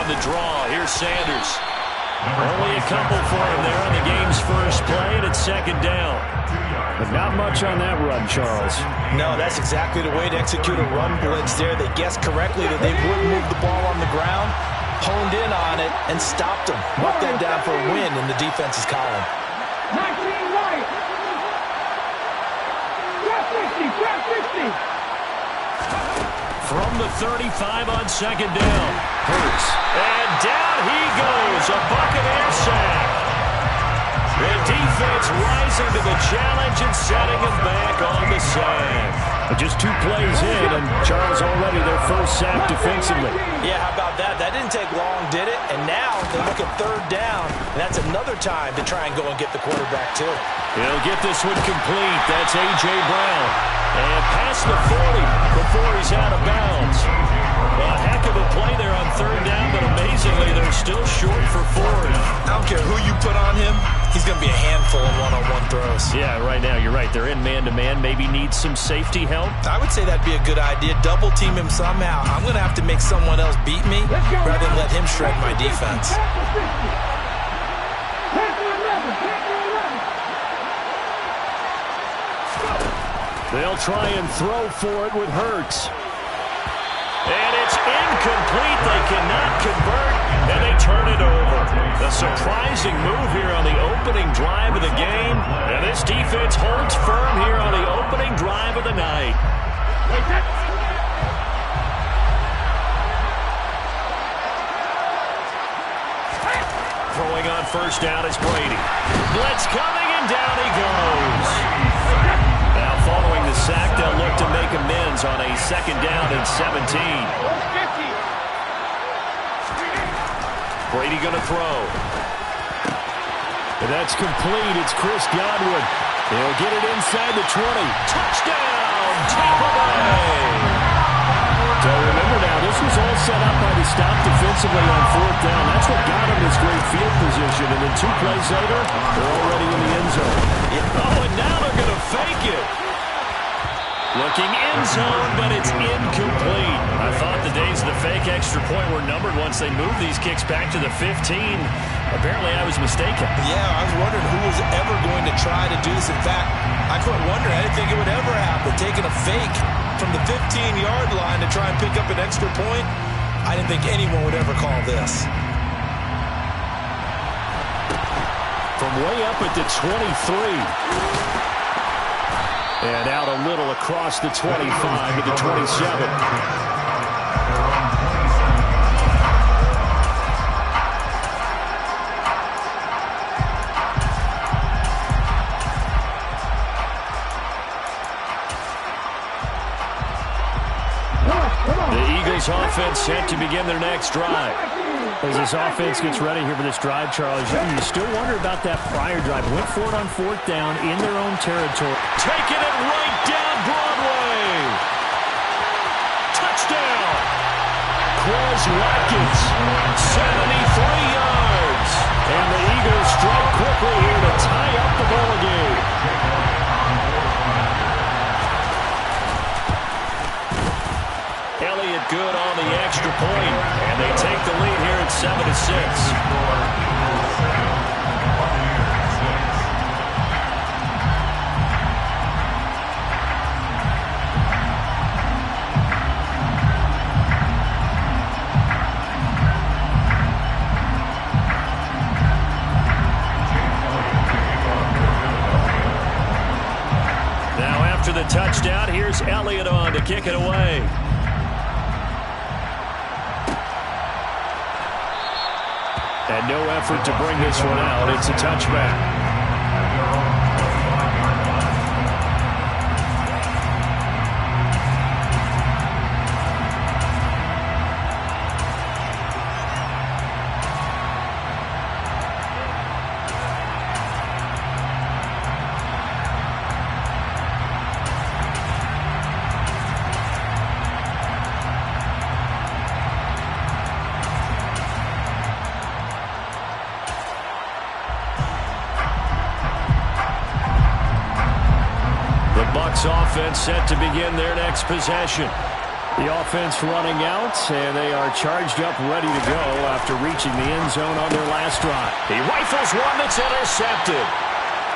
on the draw. Here's Sanders. Only a couple for him there on the game's first play, and it's second down. But not much on that run, Charles. No, that's exactly the way to execute a run blitz there. They guessed correctly that they wouldn't move the ball on the ground, honed in on it, and stopped them. Marked that down for a win in the defense's column. 19 right. 50. From the 35 on second down. Hurts. And down he goes. A Buccaneer sack. The defense rising to the challenge and setting him back on the sack. But just 2 plays in, and Charles already their first sack defensively. Yeah, how about that? That didn't take long, did it? And now they look at third down, and that's another time to try and go and get the quarterback, too. He'll get this one complete. That's A.J. Brown. And past the 40 before he's out of bounds. A heck of a play there on third down, but amazingly, they're still short for 4. I don't care who you put on him. He's going to be a handful in one-on-one throws. Yeah, right now, you're right. They're in man-to-man. Maybe need some safety help. I would say that'd be a good idea. Double team him somehow. I'm going to have to make someone else beat me rather than let him shred my defense. They'll try and throw for it with Hurts. And it's incomplete. They cannot convert, and they turn it over. A surprising move here on the opening drive of the game. And this defense holds firm here on the opening drive of the night. Throwing on first down is Brady. Blitz coming, and down he goes. Now following the sack, they'll look to make amends on a second down and 17. Brady going to throw. And that's complete. It's Chris Godwin. He'll get it inside the 20. Touchdown, Tampa Bay. So remember now, this was all set up by the stop defensively on fourth down. That's what got him this great field position. And then 2 plays later, they're already in the end zone. Oh, and now they're going to fake it. Looking end zone, but it's incomplete. I thought the days of the fake extra point were numbered once they moved these kicks back to the 15. Apparently, I was mistaken. Yeah, I was wondering who was ever going to try to do this. In fact, I quit wondering. I didn't think it would ever happen. Taking a fake from the 15-yard line to try and pick up an extra point, I didn't think anyone would ever call this. From way up at the 23. And out a little across the 25 to the 27. The Eagles offense set to begin their next drive. As this offense gets ready here for this drive, Charles, you still wonder about that prior drive. Went for it on fourth down in their own territory. Taking it right down Broadway. Touchdown. Quez Watkins, 73 yards. And the Eagles strike quickly here to tie up the ball game. Elliott good on the extra point, and they take the lead here at 7-6. Now after the touchdown, here's Elliott on to kick it away. And no effort to bring this one out. It's a touchback. Offense set to begin their next possession. The offense running out, and they are charged up, ready to go after reaching the end zone on their last drive. He rifles one that's intercepted.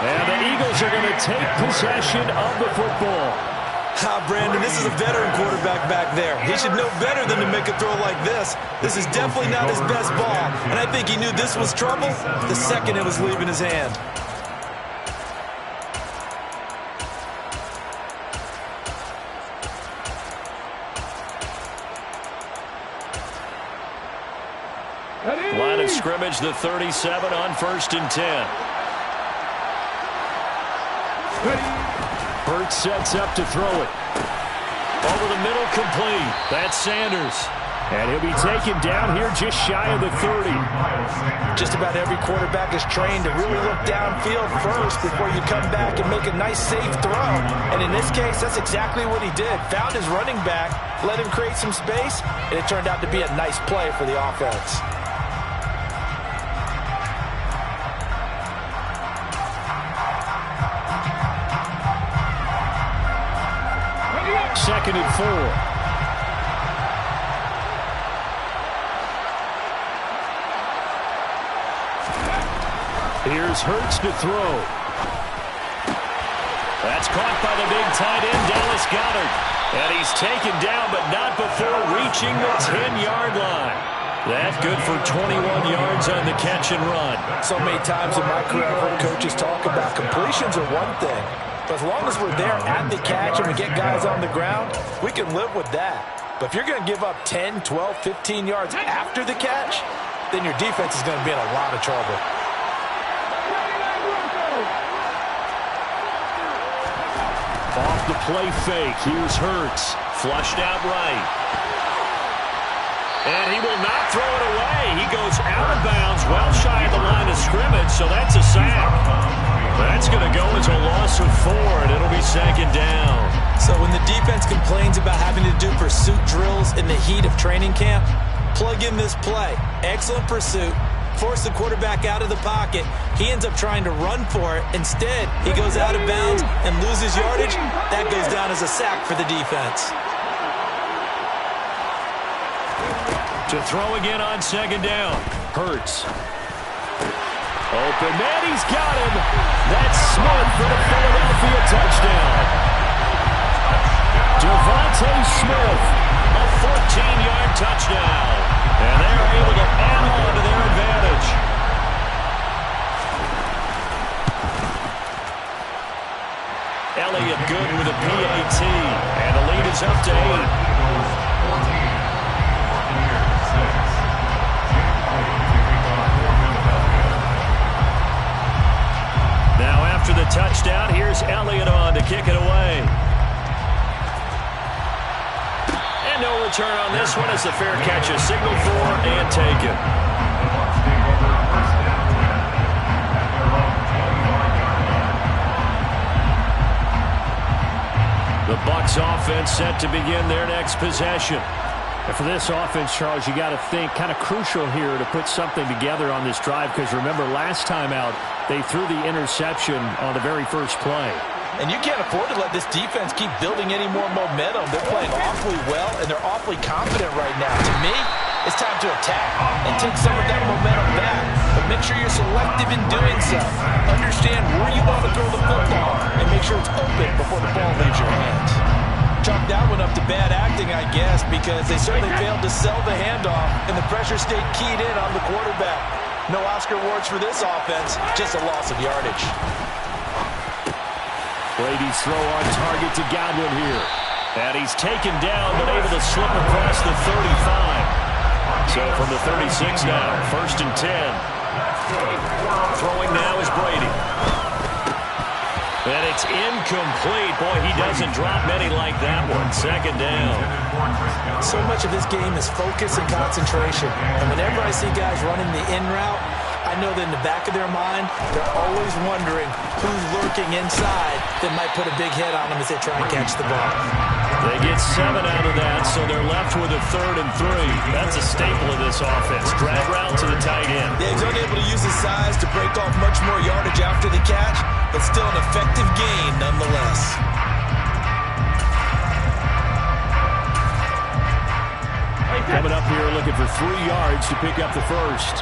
And the Eagles are going to take possession of the football. Brandon, this is a veteran quarterback back there. He should know better than to make a throw like this. This is definitely not his best ball, and I think he knew this was trouble the second it was leaving his hand. Line of scrimmage, the 37 on 1st and 10. Curt sets up to throw it. Over the middle, complete. That's Sanders. And he'll be taken down here just shy of the 30. Just about every quarterback is trained to really look downfield first before you come back and make a nice, safe throw. And in this case, that's exactly what he did. Found his running back, let him create some space, and it turned out to be a nice play for the offense. Second and 4. Here's Hurts to throw. That's caught by the big tight end, Dallas Goedert. And he's taken down, but not before reaching the 10-yard line. That's good for 21 yards on the catch and run. So many times in my career, I've heard coaches talk about completions are one thing. But as long as we're there at the catch and we get guys on the ground, we can live with that. But if you're going to give up 10, 12, 15 yards after the catch, then your defense is going to be in a lot of trouble. Off the play fake. Here's Hurts. Flushed out right. And he will not throw it away. He goes out of bounds, well shy of the line of scrimmage, so that's a sack. That's going to go as a loss of 4, and it'll be second down. So when the defense complains about having to do pursuit drills in the heat of training camp, plug in this play. Excellent pursuit. Force the quarterback out of the pocket. He ends up trying to run for it. Instead, he goes out of bounds and loses yardage. That goes down as a sack for the defense. To throw again on second down. Hurts. Open man, he's got him. That's Smith for the Philadelphia touchdown. Devontae Smith. A 14-yard touchdown. And they're able to add on to their advantage. Elliott good with a PAT. And the lead is up to 8. Now after the touchdown, here's Elliott on to kick it away. And no return on this one as the fair catch is signaled for and taken. The Bucs offense set to begin their next possession. And for this offense, Charles, you got to think kind of crucial here to put something together on this drive, because remember last time out they threw the interception on the very first play. And you can't afford to let this defense keep building any more momentum. They're playing awfully well, and they're awfully confident right now. To me, it's time to attack and take some of that momentum back. But make sure you're selective in doing so. Understand where you want to throw the football, and make sure it's open before the ball leaves your hands. Chalk that one up to bad acting, I guess, because they certainly failed to sell the handoff, and the pressure stayed keyed in on the quarterback. No Oscar awards for this offense, just a loss of yardage. Brady's throw on target to Godwin here. And he's taken down, but able to slip across the 35. So from the 36 now, 1st and 10. Throwing now is Brady. And it's incomplete. Boy, he doesn't drop many like that one. Second down. So much of this game is focus and concentration. And whenever I see guys running the in route, I know that in the back of their mind, they're always wondering who's lurking inside that might put a big hit on them as they try and catch the ball. They get 7 out of that, so they're left with a 3rd and 3. That's a staple of this offense. Drag route to the tight end. Yeah, he's unable to use his size to break off much more yardage after the catch, but still an effective gain nonetheless. Coming up here looking for 3 yards to pick up the first.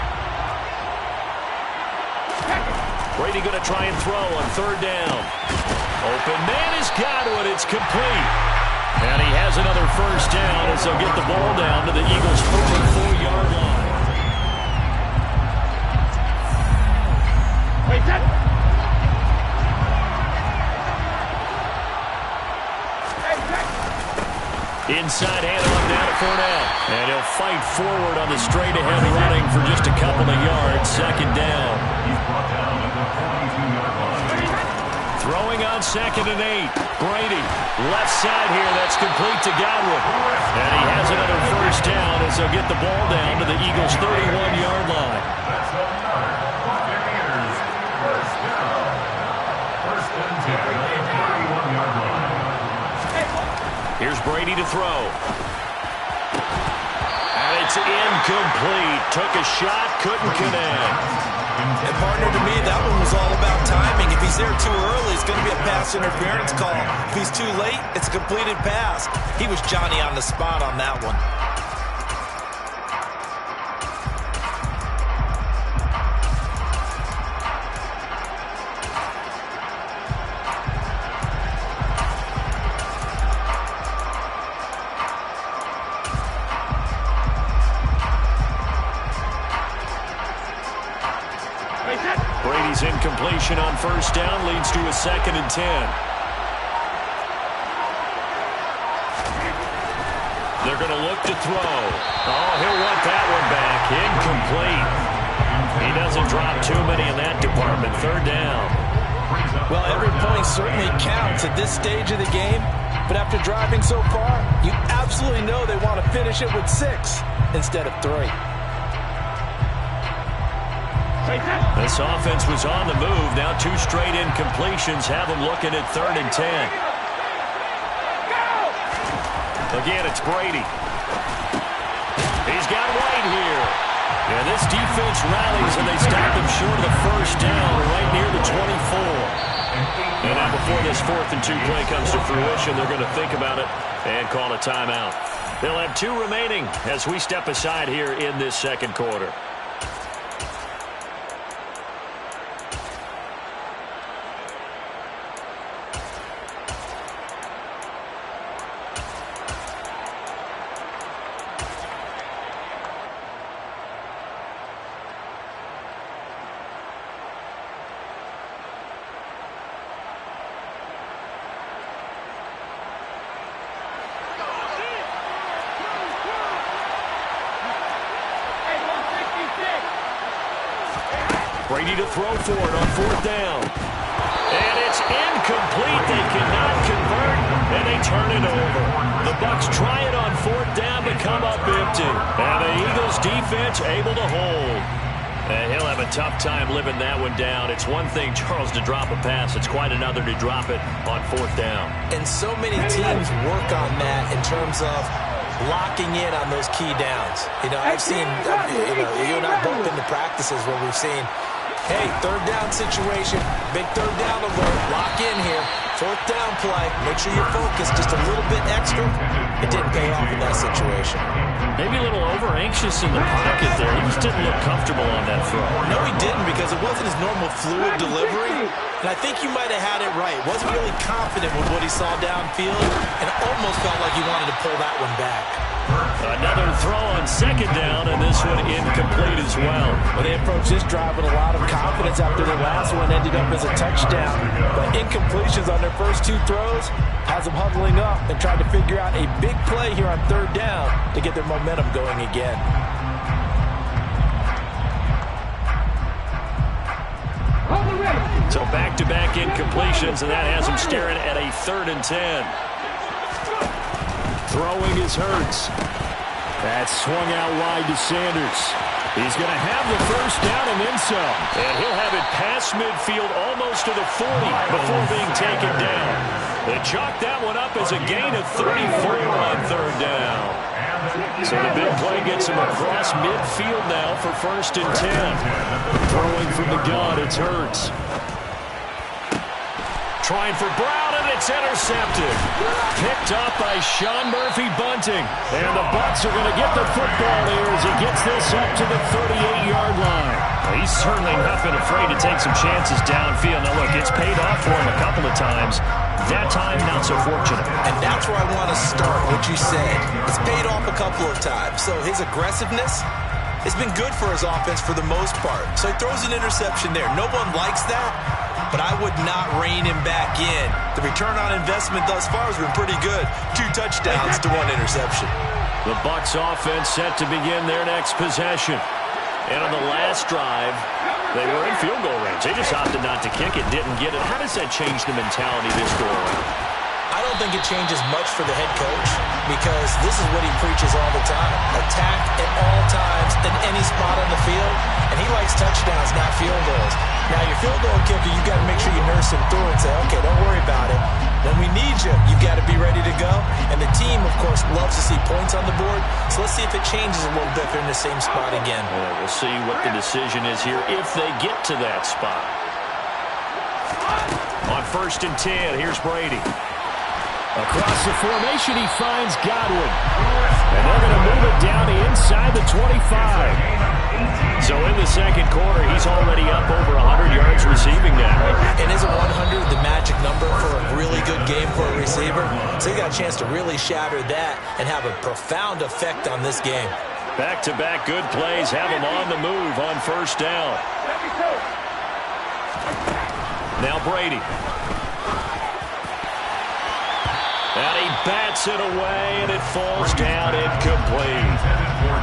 Brady going to try and throw on 3rd down. Open man has got one. It's complete. And he has another first down as they'll get the ball down to the Eagles' 44-yard line. Wait, set. Inside handoff down to Fournette. And he'll fight forward on the straight-ahead running for just a couple of yards. 2nd down. Throwing on 2nd and 8. Brady, left side here. That's complete to Godwin. And he has another first down as they'll get the ball down to the Eagles' 31-yard line. Here's Brady to throw. And it's incomplete. Took a shot, couldn't connect. And partner, to me, that one was all about timing. If he's there too early, it's going to be a pass interference call. If he's too late, it's a completed pass. He was Johnny on the spot on that one. Brady's incompletion on 1st down leads to a 2nd and 10. They're going to look to throw. Oh, he'll want that one back. Incomplete. He doesn't drop too many in that department. 3rd down. Well, every point certainly counts at this stage of the game, but after driving so far, you absolutely know they want to finish it with 6 instead of 3. This offense was on the move. Now 2 straight incompletions have them looking at 3rd and 10. Again, it's Brady. He's got White here. And this defense rallies, and they stop him short of the first down right near the 24. And now before this 4th and 2 play comes to fruition, they're going to think about it and call a timeout. They'll have 2 remaining as we step aside here in this 2nd quarter. Brady to throw for it on 4th down. And it's incomplete. They cannot convert, and they turn it over. The Bucs try it on 4th down, but come up empty. And the Eagles defense able to hold. And he'll have a tough time living that one down. It's one thing, Charles, to drop a pass. It's quite another to drop it on 4th down. And so many teams work on that in terms of locking in on those key downs. You know, I've seen, you and I both been to practices where we've seen, hey, 3rd down situation, big 3rd down alert, lock in here, 4th down play, make sure you're focused just a little bit extra. It didn't pay off in that situation. Maybe a little over-anxious in the pocket there. He just didn't look comfortable on that throw. No, he didn't, because it wasn't his normal fluid delivery. And I think you might have had it right. Wasn't really confident with what he saw downfield, and almost felt like he wanted to pull that one back. Another throw on 2nd down, and this one incomplete as well. Well, they approached this drive with a lot of confidence after their last one ended up as a touchdown. But incompletions on their first 2 throws has them huddling up and trying to figure out a big play here on 3rd down to get their momentum going again. So back-to-back incompletions, and that has them staring at a 3rd and 10. Throwing is Hurts. That's swung out wide to Sanders. He's going to have the first down and then some. And he'll have it past midfield almost to the 40 before being taken down. They chalk that one up as a gain of 34 on 3rd down. So the big play gets him across midfield now for 1st and 10. Throwing from the gun, it's Hurts. Trying for Brown, and it's intercepted. Picked up by Sean Murphy-Bunting. And the Bucs are going to get the football here as he gets this up to the 38-yard line. Well, he's certainly not been afraid to take some chances downfield. Now, look, it's paid off for him a couple of times. That time, not so fortunate. And that's where I want to start, what you said. It's paid off a couple of times. So his aggressiveness has been good for his offense for the most part. So he throws an interception there. No one likes that, but I would not rein him back in. The return on investment thus far has been pretty good. 2 touchdowns to 1 interception. The Bucs offense set to begin their next possession. And on the last drive, they were in field goal range. They just opted not to kick it, didn't get it. How does that change the mentality this go around? I don't think it changes much for the head coach because this is what he preaches all the time. Attack at all times in any spot on the field, and he likes touchdowns, not field goals. Now, your field goal kicker, you've got to make sure you nurse him through and say, okay, don't worry about it. When we need you, you've got to be ready to go. And the team, of course, loves to see points on the board, so let's see if it changes a little bit if they're in the same spot again. Yeah, we'll see what the decision is here if they get to that spot. On 1st and 10, here's Brady. Across the formation, he finds Godwin. And they're going to move it down inside the 25. So in the second quarter, he's already up over 100 yards receiving now. And isn't 100 the magic number for a really good game for a receiver? So he got a chance to really shatter that and have a profound effect on this game. Back-to-back good plays have him on the move on 1st down. Now Brady. And he bats it away, and it falls down incomplete.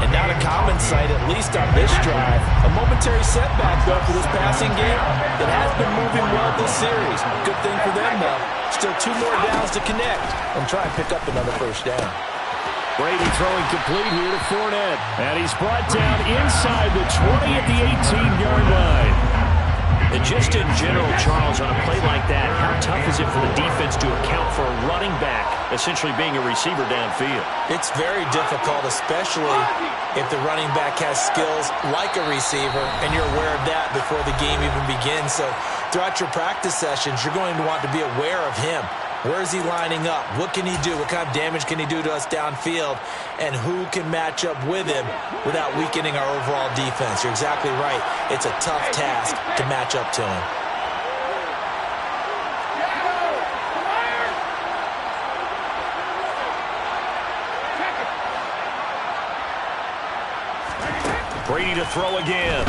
And not a common sight, at least on this drive. A momentary setback, though, for this passing game that has been moving well this series. Good thing for them, though. Still 2 more downs to connect and try and pick up another 1st down. Brady throwing complete here to Fournette. And he's brought down inside the 20 at the 18-yard line. And just in general, Charles, on a play like that, how tough is it for the defense to account for a running back essentially being a receiver downfield? It's very difficult, especially if the running back has skills like a receiver, and you're aware of that before the game even begins. So throughout your practice sessions, you're going to want to be aware of him. Where is he lining up? What can he do? What kind of damage can he do to us downfield? And who can match up with him without weakening our overall defense? You're exactly right. It's a tough task to match up to him. Brady to throw again.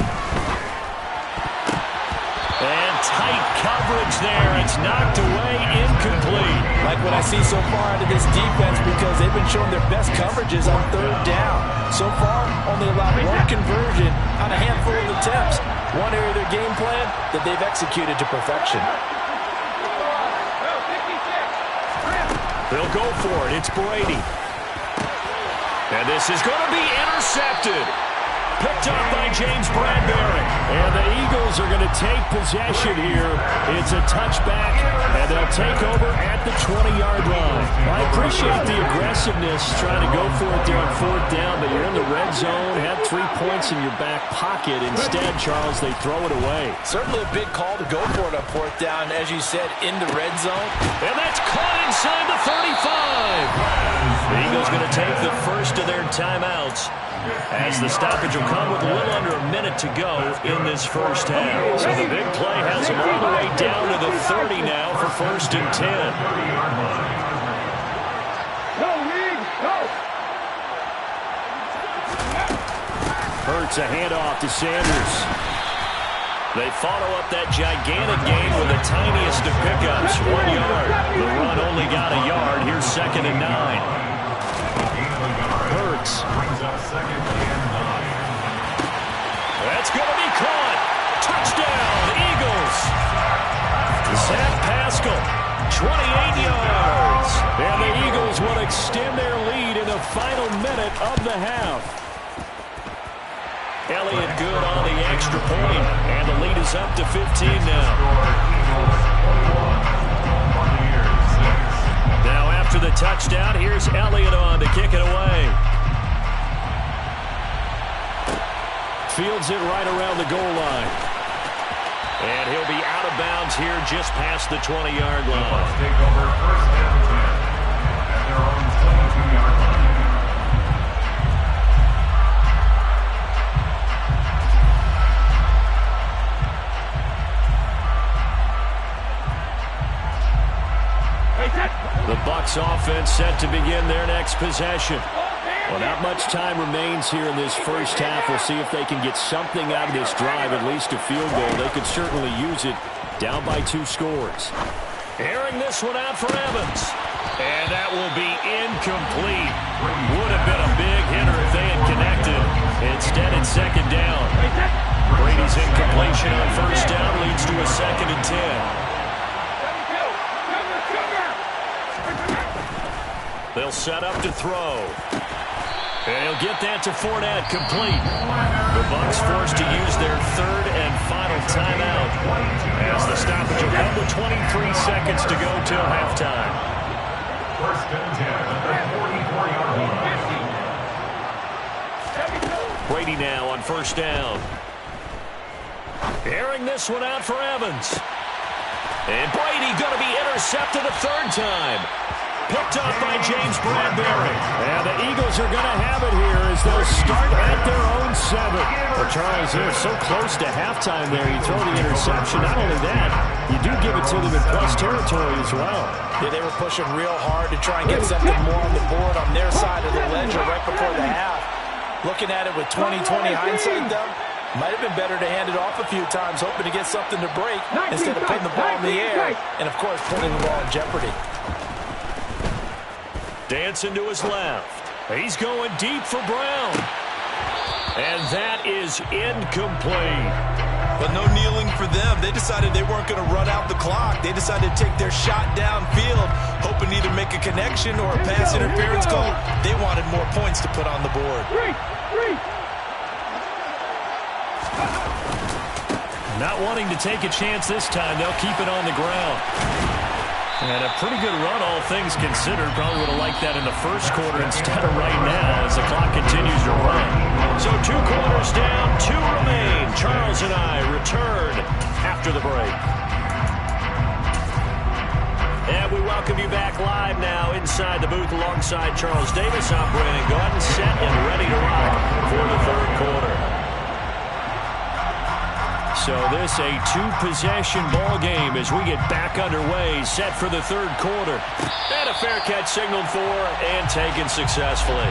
And tight coverage there. It's knocked away, incomplete. Like what I see so far out of this defense because they've been showing their best coverages on 3rd down. So far, only allowed 1 conversion on a handful of attempts. One area of their game plan that they've executed to perfection. They'll go for it. It's Brady. And this is going to be intercepted. Picked up by James Bradbury. And the Eagles are going to take possession here. It's a touchback, and they'll take over at the 20-yard line. I appreciate the aggressiveness trying to go for it there on 4th down, but you're in the red zone, have 3 points in your back pocket. Instead, Charles, they throw it away. Certainly a big call to go for it on 4th down, as you said, in the red zone. And that's caught inside the 35. The Eagles going to take the first of their timeouts, as the stoppage will come with a little under a minute to go in this 1st half. So the big play has them all the way down to the 30 now for 1st and 10. Go, Reed, go! Hurts a handoff to Sanders. They follow up that gigantic gain with the tiniest of pickups, 1 yard. The run only got a yard. Here's 2nd and 9. Hurts. That's going to be caught. Touchdown, Eagles. Zach Pascal, 28 yards. And the Eagles will extend their lead in the final minute of the half. Elliott good on the extra point, and the lead is up to 15 now. Now after the touchdown, here's Elliott on to kick it away. Fields it right around the goal line. And he'll be out of bounds here just past the 20-yard line. Let's take over first and 10 at their own 22-yard line. The Bucs offense set to begin their next possession. Well, not much time remains here in this first half. We'll see if they can get something out of this drive, at least a field goal. They could certainly use it down by 2 scores. Airing this one out for Evans. And that will be incomplete. Would have been a big hitter if they had connected. Instead, it's second down. Brady's incompletion on first down leads to a 2nd and 10. They'll set up to throw. And he'll get that to Fournette, complete. The Bucs forced to use their 3rd and final timeout as the stoppage will come with 23 seconds to go till halftime. First and 10 at their 44-yard line. Brady now on first down. Airing this one out for Evans. And Brady going to be intercepted a 3rd time. Picked up by James Bradbury. And the Eagles are going to have it here as they'll start at their own 7. Well, Charles, they're so close to halftime there. You throw the interception. Not only that, you do give it to them in plus territory as well. Yeah, they were pushing real hard to try and get something more on the board on their side of the ledger right before the half. Looking at it with 20/20 hindsight, though, might have been better to hand it off a few times, hoping to get something to break instead of putting the ball in the air and, of course, putting the ball in jeopardy. Dancing to his left. He's going deep for Brown. And that is incomplete. But no kneeling for them. They decided they weren't going to run out the clock. They decided to take their shot downfield, hoping to either make a connection or a pass interference call. They wanted more points to put on the board. Not wanting to take a chance this time, they'll keep it on the ground. And a pretty good run, all things considered. Probably would have liked that in the first quarter instead of right now as the clock continues to run. So 2 quarters down, 2 remain. Charles and I return after the break. And we welcome you back live now inside the booth alongside Charles Davis. I'm Brandon Gaudin, set and ready to rock for the 3rd quarter. So this a 2-possession ball game as we get back underway, set for the 3rd quarter. And a fair catch signaled for and taken successfully.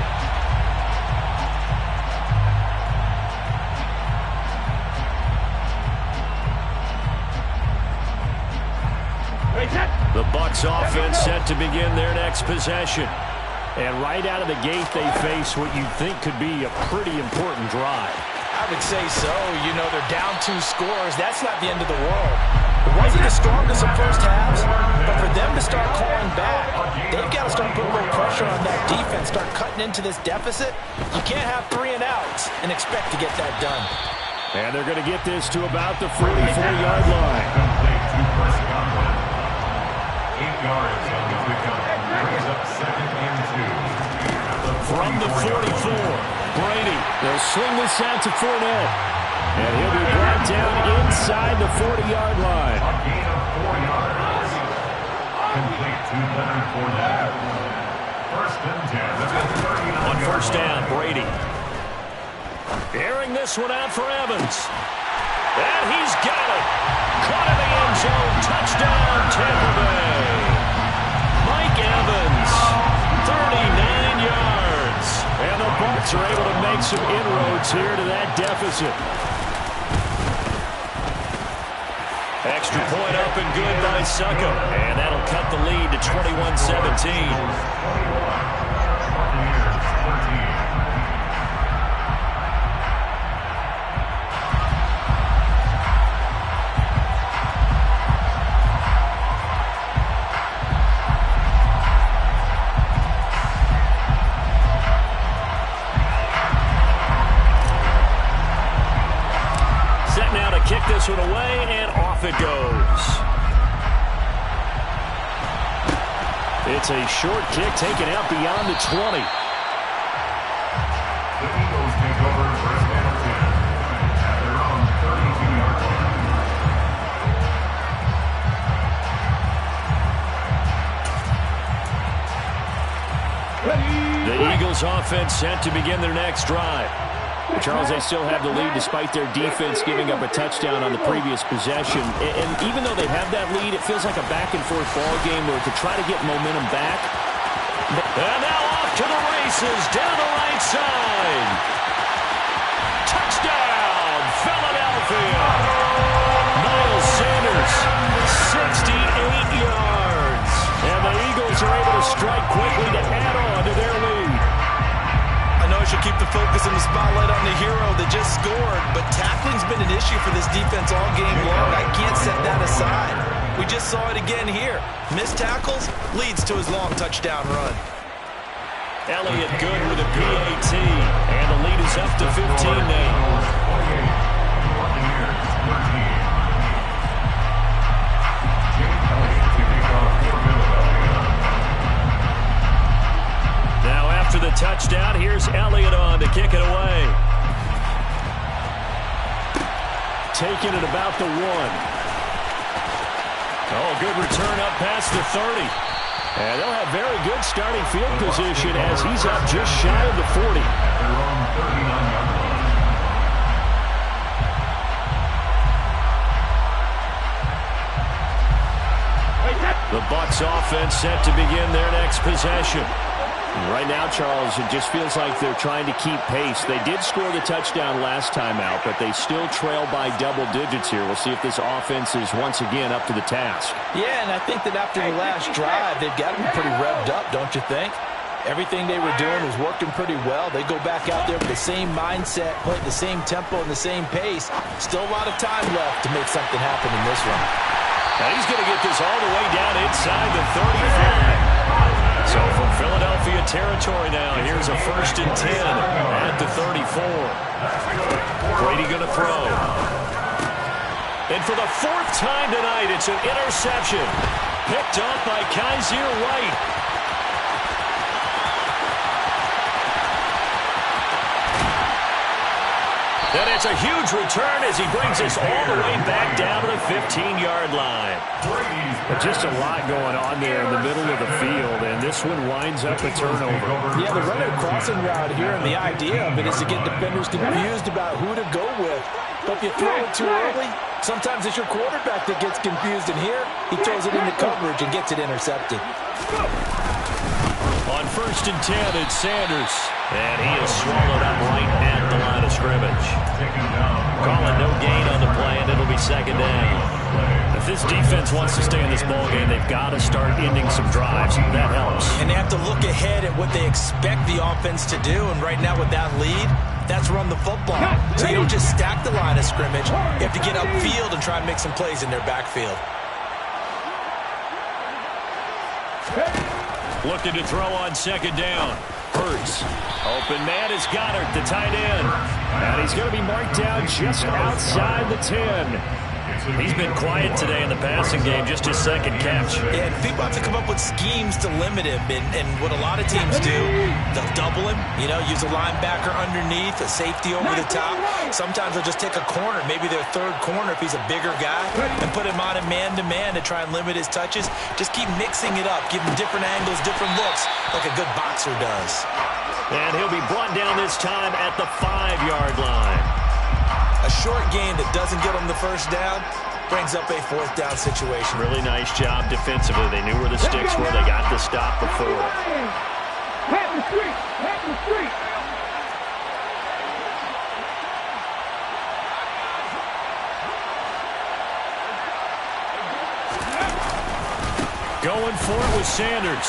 The Bucs offense set to begin their next possession. And right out of the gate, they face what you think could be a pretty important drive. I would say so. You know, they're down 2 scores. That's not the end of the world. It wasn't the strongest of first halves, but for them to start clawing back, they've got to start putting a little pressure on that defense, start cutting into this deficit. You can't have 3 and outs and expect to get that done. And they're going to get this to about the 44-yard line. 8 yards on the pickup. Brings up 2nd and 2. From the 44. Brady, they'll swing this out to Fournette. And he'll be brought down inside the 40-yard line. A gain of 4 yards. Complete to Leonard Fournette. First and 10. On first down, Brady. Airing this one out for Evans. And he's got it. Caught in the end zone. Touchdown, Tampa Bay. Mike Evans, 39 yards. And the Bucs are able to make some inroads here to that deficit. Extra point up and good by Succo. And that'll cut the lead to 21-17. Kick this one away, and off it goes. It's a short kick taken out beyond the 20. The Eagles take over first and 10 at their own 32-yard line. Eagles offense set to begin their next drive. Charles, they still have the lead despite their defense giving up a touchdown on the previous possession. And even though they have that lead, it feels like a back-and-forth ball game where to try to get momentum back. And now off to the races down the right side. Touchdown, Philadelphia. Miles Sanders, 68 yards. And the Eagles are able to strike quickly to add on to their lead. I know I should keep the focus and the spotlight on the hero that just scored, but tackling's been an issue for this defense all game long. I can't set that aside. We just saw it again here. Missed tackles leads to his long touchdown run. Elliott good with a PAT, and the lead is up to 15 now. Now after the touchdown, here's Elliott on to kick it away. Taking it about the 1. Oh, good return up past the 30. And they'll have very good starting field position as he's up just shy of the 40. The Bucs offense set to begin their next possession. Right now, Charles, it just feels like they're trying to keep pace. They did score the touchdown last time out, but they still trail by double digits here. We'll see if this offense is once again up to the task. Yeah, and I think that after the last drive, they've got to be pretty revved up, don't you think? Everything they were doing was working pretty well. They go back out there with the same mindset, playing the same tempo and the same pace. Still a lot of time left to make something happen in this one. Now he's going to get this all the way down inside the 35. So from Philadelphia territory now, here's a 1st and 10 at the 34. Brady going to throw. And for the 4th time tonight, it's an interception. Picked up by Kaiser White. And it's a huge return as he brings us all the way back down to the 15-yard line. But just a lot going on there in the middle of the field, and this one winds up a turnover. Yeah, the running crossing route here, and the idea of it is to get defenders confused about who to go with. But if you throw it too early, sometimes it's your quarterback that gets confused, and here he throws it into coverage and gets it intercepted. On 1st and 10, it's Sanders. And he is swallowed up right at the line of scrimmage. Calling no gain on the play, and it'll be 2nd down. If this defense wants to stay in this ballgame, they've got to start ending some drives. That helps. And they have to look ahead at what they expect the offense to do. And right now with that lead, that's run the football. So you don't just stack the line of scrimmage. You have to get upfield and try and make some plays in their backfield. Looking to throw on 2nd down. Hurts. Open man is Goddard, the tight end. And he's going to be marked down just outside the 10. He's been quiet today in the passing game, just his 2nd catch. Yeah, people have to come up with schemes to limit him. And what a lot of teams do, they'll double him, use a linebacker underneath, a safety over the top. Sometimes they'll just take a corner, maybe their 3rd corner if he's a bigger guy, and put him on a man-to-man to try and limit his touches. Just keep mixing it up, give him different angles, different looks, like a good boxer does. And he'll be brought down this time at the 5-yard line. A short gain that doesn't get them the 1st down brings up a 4th down situation. Really nice job defensively. They knew where the sticks were. They got the stop before. Hit the street! Hit the street! Going for it with Sanders.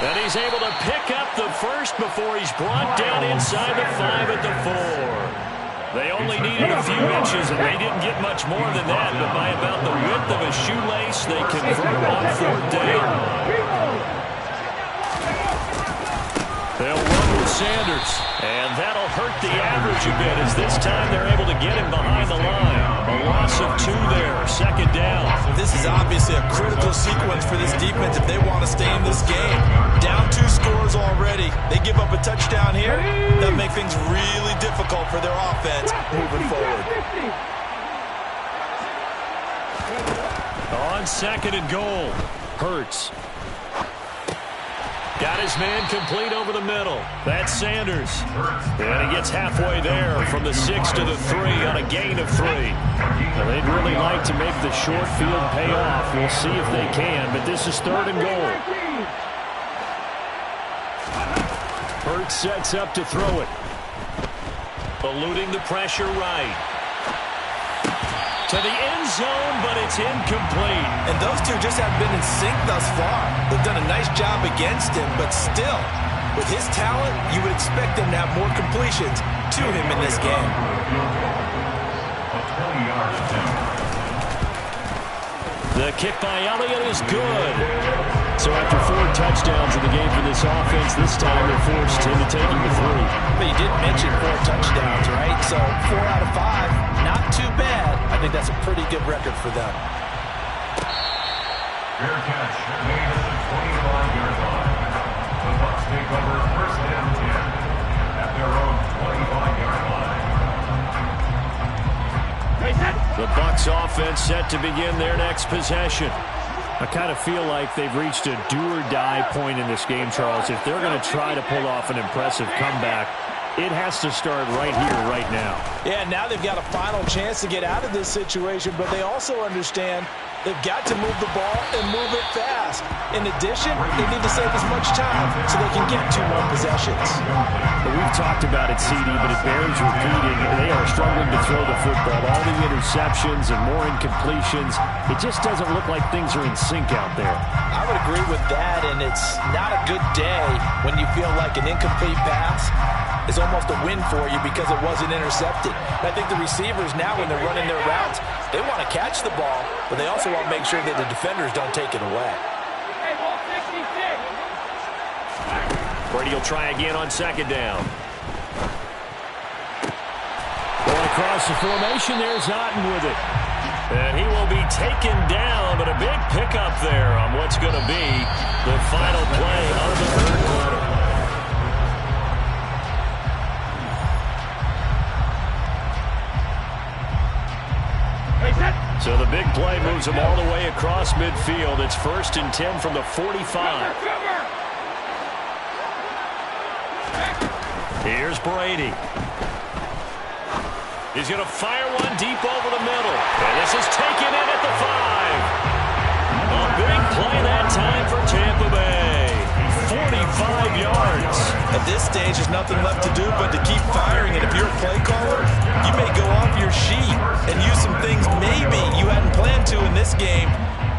And he's able to pick up the 1st before he's brought down inside the 5 at the 4. They only needed a few inches, and they didn't get much more than that. But by about the width of a shoelace, they convert on 4th down. They'll run with Sanders, and that'll hurt the average a bit as this time they're able to get him behind the line. A loss of 2 there, 2nd down. This is obviously a critical sequence for this defense if they want to stay in this game. Down 2 scores already. They give up a touchdown here. That'll make things really difficult for their offense moving forward. On 2nd and goal, Hurts. Got his man complete over the middle. That's Sanders. And he gets halfway there from the 6 to the 3 on a gain of 3. Well, they'd really like to make the short field pay off. We'll see if they can, but this is 3rd and goal. Curt sets up to throw it. Eluding the pressure right. To the end zone, but it's incomplete. And those two just haven't been in sync thus far. They've done a nice job against him, but still, with his talent, you would expect them to have more completions to him in this game. The kick by Elliott is good. So after 4 touchdowns in the game for this offense, this time they're forced into taking the 3. But you did mention 4 touchdowns, right? So 4 out of 5, not too bad. I think that's a pretty good record for them. Fair catch made at the 25-yard line. The Bucs take over 1st and 10 at their own 25-yard line. The Bucs offense set to begin their next possession. I kind of feel like they've reached a do-or-die point in this game, Charles. If they're going to try to pull off an impressive comeback, it has to start right here, right now. Yeah, now they've got a final chance to get out of this situation, but they also understand they've got to move the ball and move it fast. In addition, they need to save as much time so they can get 2 more possessions. But we've talked about it, CD, but it bears repeating. They are struggling to throw the football. All the interceptions and more incompletions. It just doesn't look like things are in sync out there. I would agree with that, and it's not a good day when you feel like an incomplete pass is almost a win for you because it wasn't intercepted. And I think the receivers now, when they're running their routes, they want to catch the ball, but they also want to make sure that the defenders don't take it away. Brady will try again on 2nd down. Going across the formation, there's Otten with it. And he will be taken down, but a big pickup there on what's going to be the final play of the 3rd quarter. So the big play moves him all the way across midfield. It's 1st and 10 from the 45. Here's Brady. He's going to fire one deep over the middle. And this is taken in at the 5. A big play that time for Tampa Bay. 45 yards. At this stage, there's nothing left to do but to keep firing. And if you're a play caller, you may go off your sheet and use some things maybe you hadn't planned to in this game.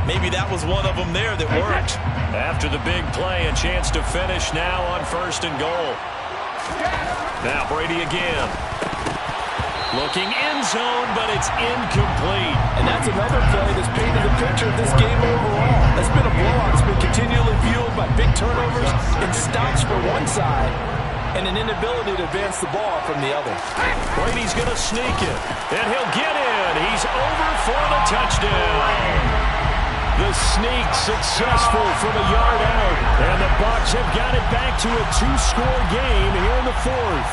Maybe that was one of them there that worked. After the big play, a chance to finish now on 1st and goal. Now Brady again. Looking end zone, but it's incomplete. And that's another play that's painted the picture of this game overall. It's been a blowout. It's been continually fueled by big turnovers and stops for one side and an inability to advance the ball from the other. Brady's going to sneak it, and he'll get in. He's over for the touchdown. The sneak successful from a yard out, and the Bucs have got it back to a 2-score game here in the 4th.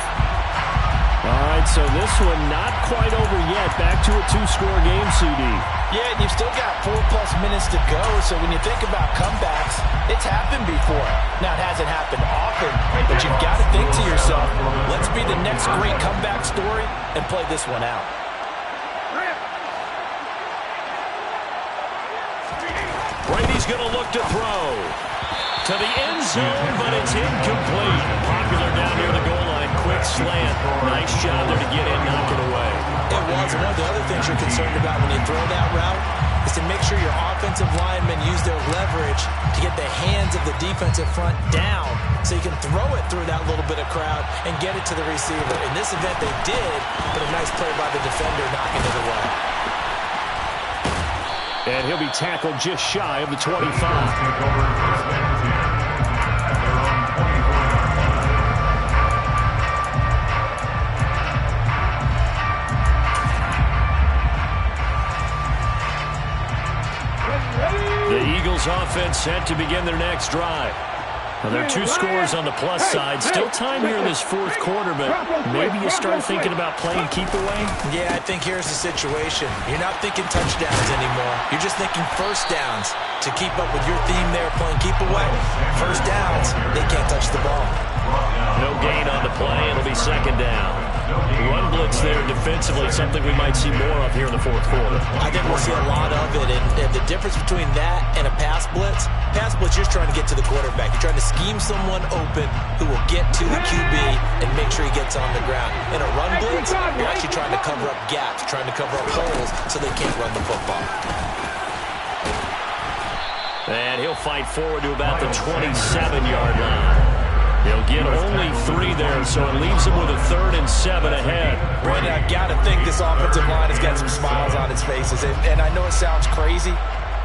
All right, so this one not quite over yet. Back to a 2-score game, CD. Yeah, and you've still got 4+ minutes to go, so when you think about comebacks, it's happened before. Now, it hasn't happened often, but you've got to think to yourself, let's be the next great comeback story and play this one out. Brady's going to look to throw. To the end zone, but it's incomplete. Popular down near the goal line. Quick slant. Nice job there to get in, knock it away. It was. One of the other things you're concerned about when you throw that route is to make sure your offensive linemen use their leverage to get the hands of the defensive front down so you can throw it through that little bit of crowd and get it to the receiver. In this event, they did, but a nice play by the defender knocking it away. And he'll be tackled just shy of the 25. The Eagles offense set to begin their next drive. Well, there are two scores on the plus side. Still time here in this fourth quarter, but maybe you start thinking about playing keep away? Yeah, I think here's the situation. You're not thinking touchdowns anymore. You're just thinking first downs. To keep up with your theme there, playing keep away, first downs, they can't touch the ball. No gain on the play. It'll be second down. Run blitz there defensively, something we might see more of here in the fourth quarter. I think we'll see a lot of it, and the difference between that and a pass blitz, you're just trying to get to the quarterback. You're trying to scheme someone open who will get to the QB and make sure he gets on the ground. In a run blitz, you're actually trying to cover up gaps, trying to cover up holes so they can't run the football. And he'll fight forward to about the 27-yard line. He'll get only 3 there, so it leaves him with a 3rd and 7 ahead. Brandon, I've got to think this offensive line has got some smiles on its faces. And I know it sounds crazy,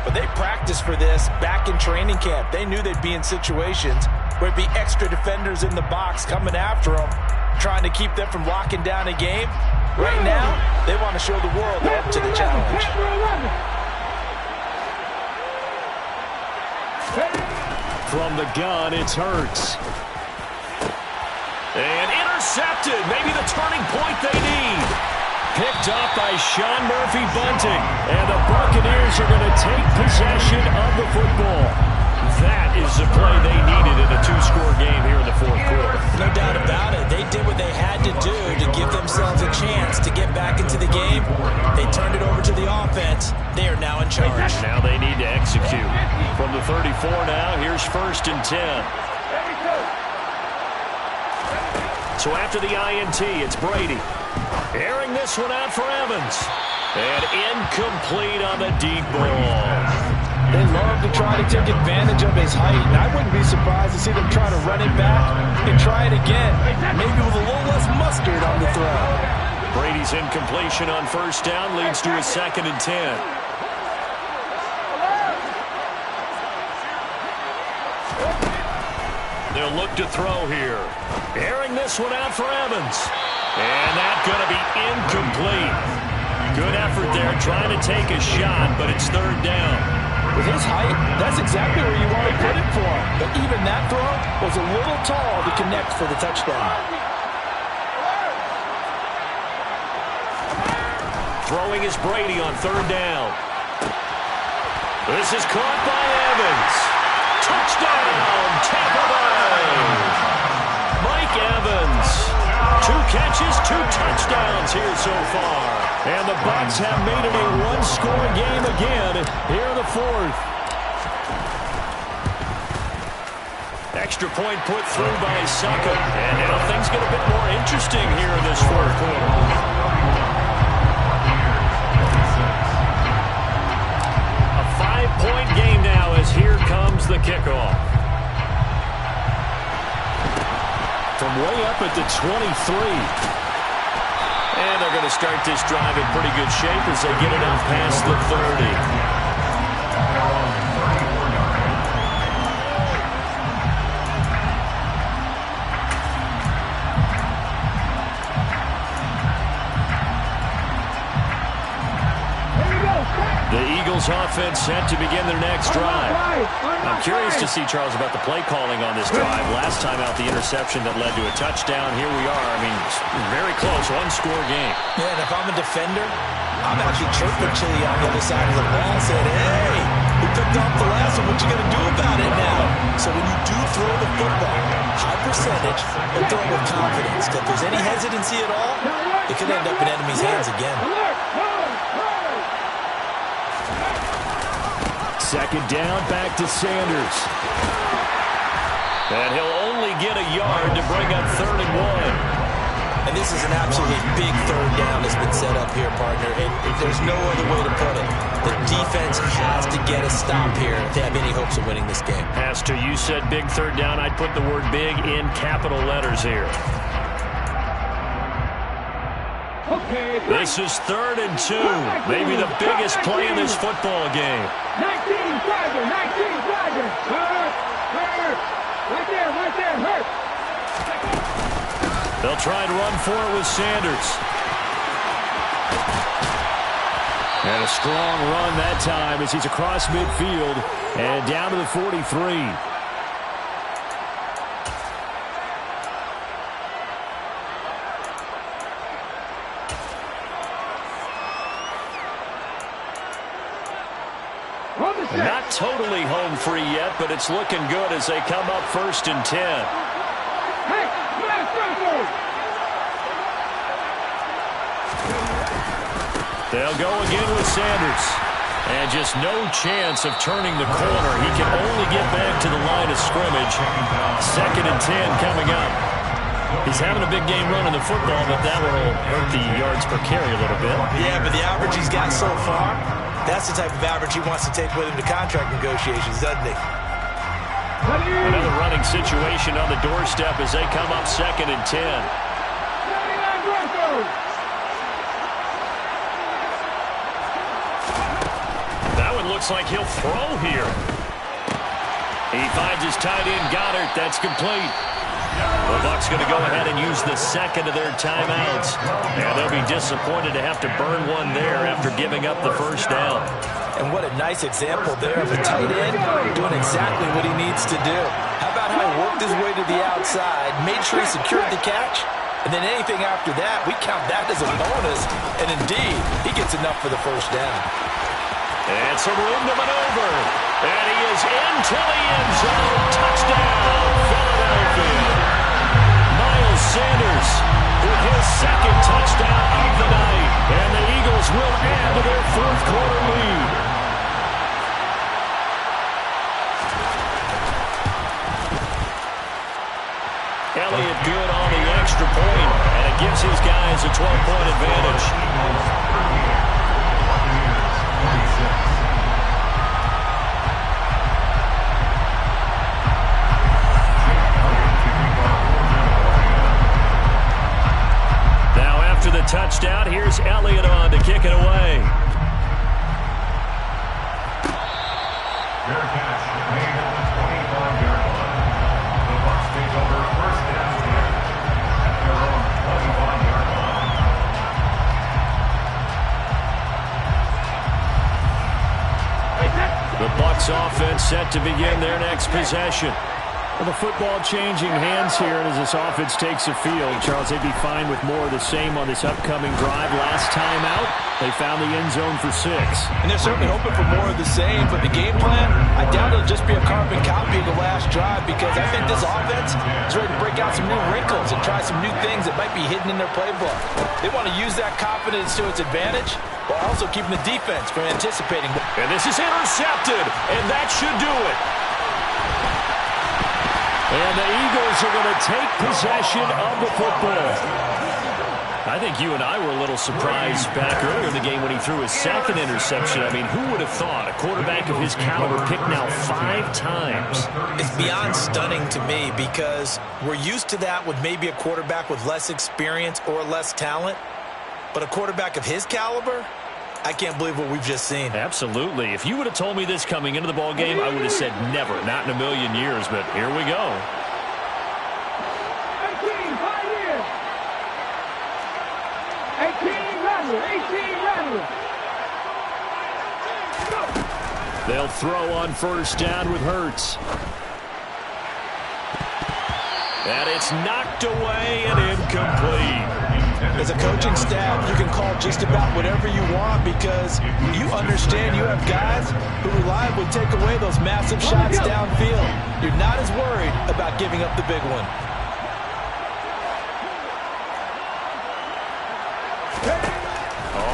but they practiced for this back in training camp. They knew they'd be in situations where it'd be extra defenders in the box coming after them, trying to keep them from locking down a game. Right now, they want to show the world they're up to the challenge. From the gun, it's Hurts. And intercepted. Maybe the turning point they need. Picked up by Sean Murphy-Bunting. And the Buccaneers are going to take possession of the football. That is the play they needed in a 2-score game here in the fourth quarter. No doubt about it. They did what they had to do to give themselves a chance to get back into the game. They turned it over to the offense. They are now in charge. Now they need to execute. From the 34 now, here's 1st and 10. So after the INT, it's Brady. Airing this one out for Evans. And incomplete on the deep ball. They love to try to take advantage of his height, and I wouldn't be surprised to see them try to run it back and try it again, maybe with a little less mustard on the throw. Brady's incompletion on 1st down leads to a 2nd and 10. They'll look to throw here. Airing this one out for Evans. And that's going to be incomplete. Good effort there, trying to take a shot, but it's 3rd down. With his height, that's exactly where you want to put it for him. But even that throw was a little tall to connect for the touchdown. Throwing is Brady on 3rd down. This is caught by Evans. Touchdown, Tampa Bay. Mike Evans. 2 catches, 2 touchdowns here so far. And the Bucs have made it a 1-score game again here in the 4th. Extra point put through by Saka. And now things get a bit more interesting here in this 4th quarter. A 5-point game now as here comes the kickoff. From way up at the 23. And they're going to start this drive in pretty good shape as they get it up past the 30. The Eagles offense set to begin their next drive. I'm curious to see, Charles, about the play calling on this drive. Last time out, the interception that led to a touchdown. Here we are. I mean, very close, 1-score game. Yeah, and if I'm a defender, I'm actually chirping Chili on the other side of the ball, saying, hey, we picked off the last one. What you going to do about it now? So when you do throw the football, high percentage, but throw it with confidence. If there's any hesitancy at all, it could end up in enemy's hands again. 2nd down, back to Sanders. And he'll only get a yard to bring up 3rd and 1. And this is an absolutely big 3rd down that's been set up here, partner. And there's no other way to put it. The defense has to get a stop here if they have any hopes of winning this game. Pastor, you said big 3rd down. I'd put the word big in capital letters here. This is 3rd and 2. Maybe the biggest play in this football game. 19 Tiger, 19 Tiger. Hurt. Right there, Hurt. They'll try and run for it with Sanders. And a strong run that time as he's across midfield and down to the 43. Not totally home free yet, but it's looking good as they come up 1st and 10. They'll go again with Sanders. And just no chance of turning the corner. He can only get back to the line of scrimmage. 2nd and 10 coming up. He's having a big game running the football, but that will hurt the yards per carry a little bit. Yeah, but the average he's got so far, that's the type of average he wants to take with him to contract negotiations, doesn't he? Another running situation on the doorstep as they come up 2nd and 10. That one looks like he'll throw here. He finds his tight end, Goddard. That's complete. The Bucs going to go ahead and use the 2nd of their timeouts. And they'll be disappointed to have to burn one there after giving up the 1st down. And what a nice example there of a tight end doing exactly what he needs to do. How about how he worked his way to the outside, made sure he secured the catch, and then anything after that, we count that as a bonus. And indeed, he gets enough for the 1st down. And some room to maneuver. And he is into the end zone. Touchdown, Philadelphia. Miles Sanders with his 2nd touchdown of the night. And the Eagles will add to their 4th quarter lead. Elliott good on the extra point, and it gives his guys a 12-point advantage. Now after the touchdown, here's Elliott on to kick it away. Their catch made at the 25-yard line. The Bucs take over 1st and 10 at their own 25-yard line. The Bucs offense set to begin their next possession. Well, the football changing hands here, and as this offense takes the field, Charles, they'd be fine with more of the same on this upcoming drive. Last time out, they found the end zone for 6. And they're certainly hoping for more of the same, but the game plan, I doubt it'll just be a carbon copy of the last drive, because I think this offense is ready to break out some new wrinkles and try some new things that might be hidden in their playbook. They want to use that confidence to its advantage, while also keeping the defense from anticipating. And this is intercepted, and that should do it. And the Eagles are going to take possession of the football. I think you and I were a little surprised back earlier in the game when he threw his 2nd interception. I mean, who would have thought a quarterback of his caliber picked now 5 times? It's beyond stunning to me, because we're used to that with maybe a quarterback with less experience or less talent. But a quarterback of his caliber, I can't believe what we've just seen. Absolutely. If you would have told me this coming into the ball game, I would have said never, not in a million years. But here we go. 18 They'll throw on 1st down with Hurts. And it's knocked away and incomplete. As a coaching staff, you can call just about whatever you want, because you understand you have guys who reliably take away those massive shots downfield. You're not as worried about giving up the big one.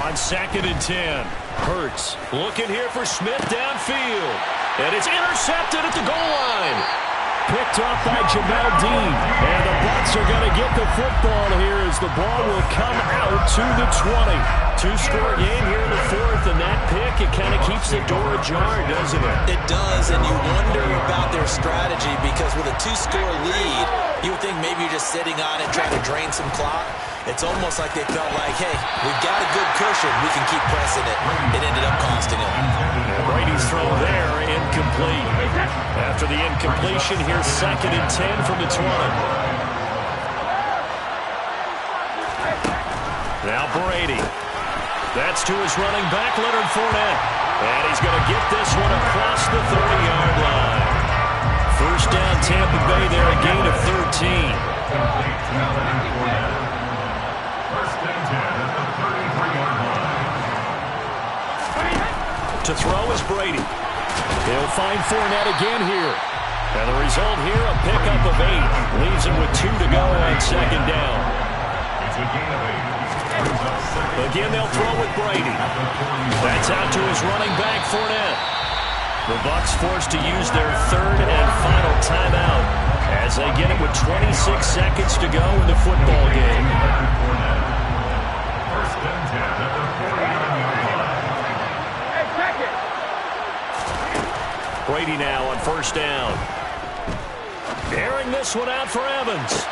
On 2nd and 10, Hurts looking here for Smith downfield. And it's intercepted at the goal line. Picked off by Jamel Dean. And the Bucs are going to get the football here as the ball will come out to the 20. 2-score game here in the 4th, and that pick, it kind of keeps the door ajar, doesn't it? It does, and you wonder about their strategy, because with a 2-score lead, you would think maybe you're just sitting on it trying to drain some clock. It's almost like they felt like, hey, we've got a good cushion, we can keep pressing it. It ended up costing them. Brady's throw there, incomplete. After the incompletion, here's 2nd and 10 from the 20. Now Brady. That's to his running back, Leonard Fournette. And he's going to get this one across the 30-yard line. 1st down, Tampa Bay there, a gain of 13. To throw is Brady. He'll find Fournette again here. And the result here, a pickup of 8. Leaves him with 2 to go on second down. It's a gain of 8. Again, they'll throw with Brady. That's out to his running back, Fournette. The Bucs forced to use their third and final timeout as they get it with 26 seconds to go in the football game. First and 10 at the 49-yard line. Hey, check it. Brady now on first down. Airing this one out for Evans.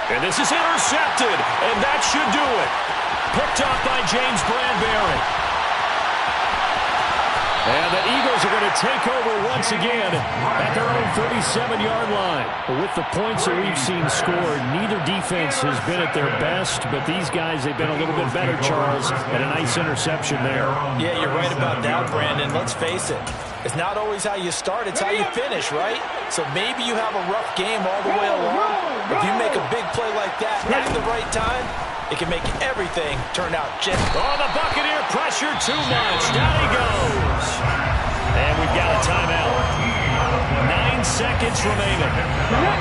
And this is intercepted, and that should do it. Picked up by James Bradbury. And the Eagles are going to take over once again at their own 37-yard line. But with the points that we've seen scored, neither defense has been at their best, but these guys, they've been a little bit better, Charles, and a nice interception there. Yeah, you're right about that, Brandon. Let's face it. It's not always how you start, it's how you finish, right? So maybe you have a rough game all the way along. If you make a big play like that at the right time, it can make everything turn out just... Oh, the Buccaneer pressure too much. Down he goes. And we've got a timeout. 9 seconds remaining.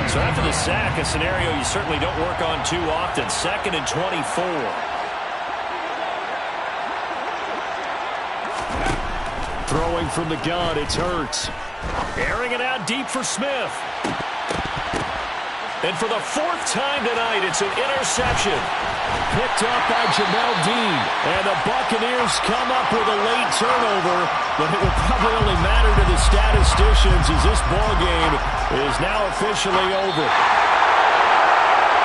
So after the sack, a scenario you certainly don't work on too often. 2nd and 24. Throwing from the gun, it's Hurts. Airing it out deep for Smith. And for the 4th time tonight, it's an interception. Picked up by Jamel Dean. And the Buccaneers come up with a late turnover, but it will probably only matter to the statisticians as this ball game is now officially over.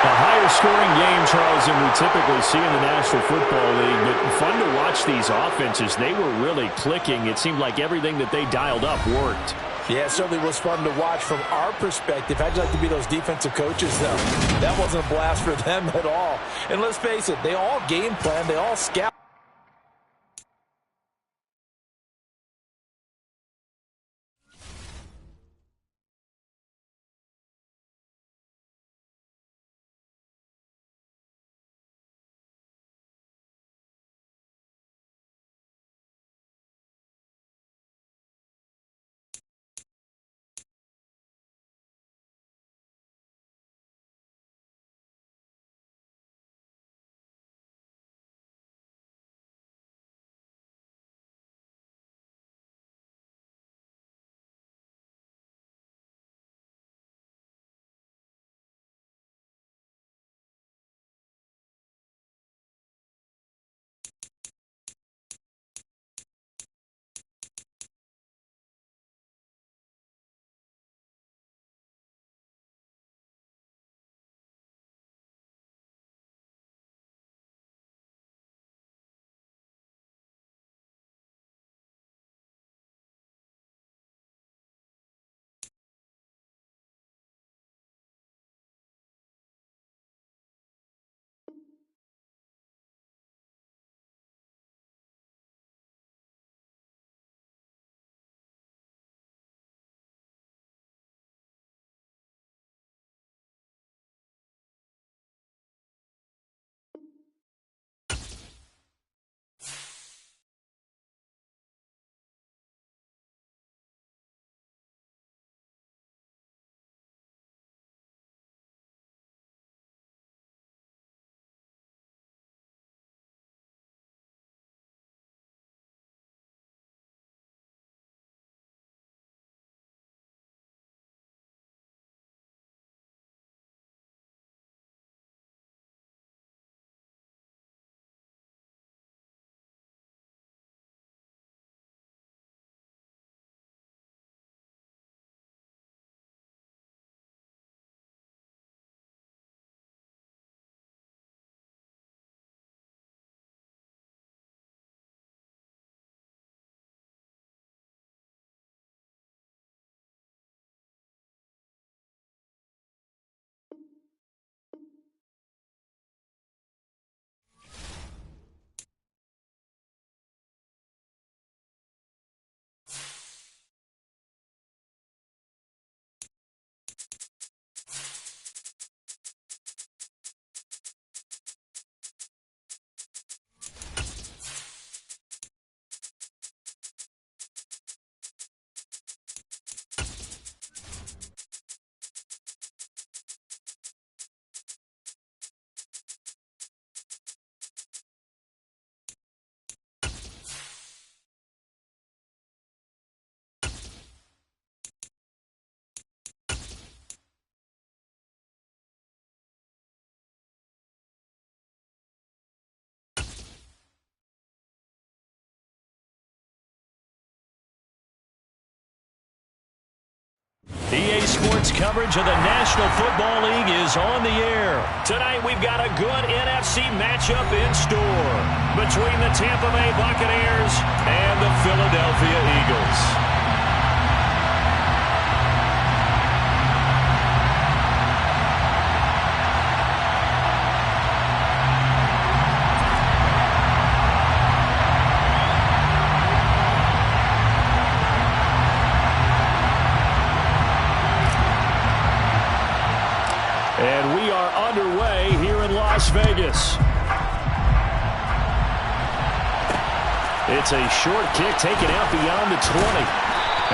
A higher scoring game, Charles, than we typically see in the National Football League, but fun to watch these offenses. They were really clicking. It seemed like everything that they dialed up worked. Yeah, it certainly was fun to watch from our perspective. How'd you like to be those defensive coaches, though? That wasn't a blast for them at all. And let's face it, they all game plan, they all scout. Sports coverage of the National Football League is on the air. Tonight we've got a good NFC matchup in store between the Tampa Bay Buccaneers and the Philadelphia Eagles. And we are underway here in Las Vegas. It's a short kick taken out beyond the 20.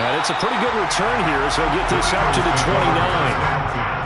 And it's a pretty good return here as he'll get this up to the 29.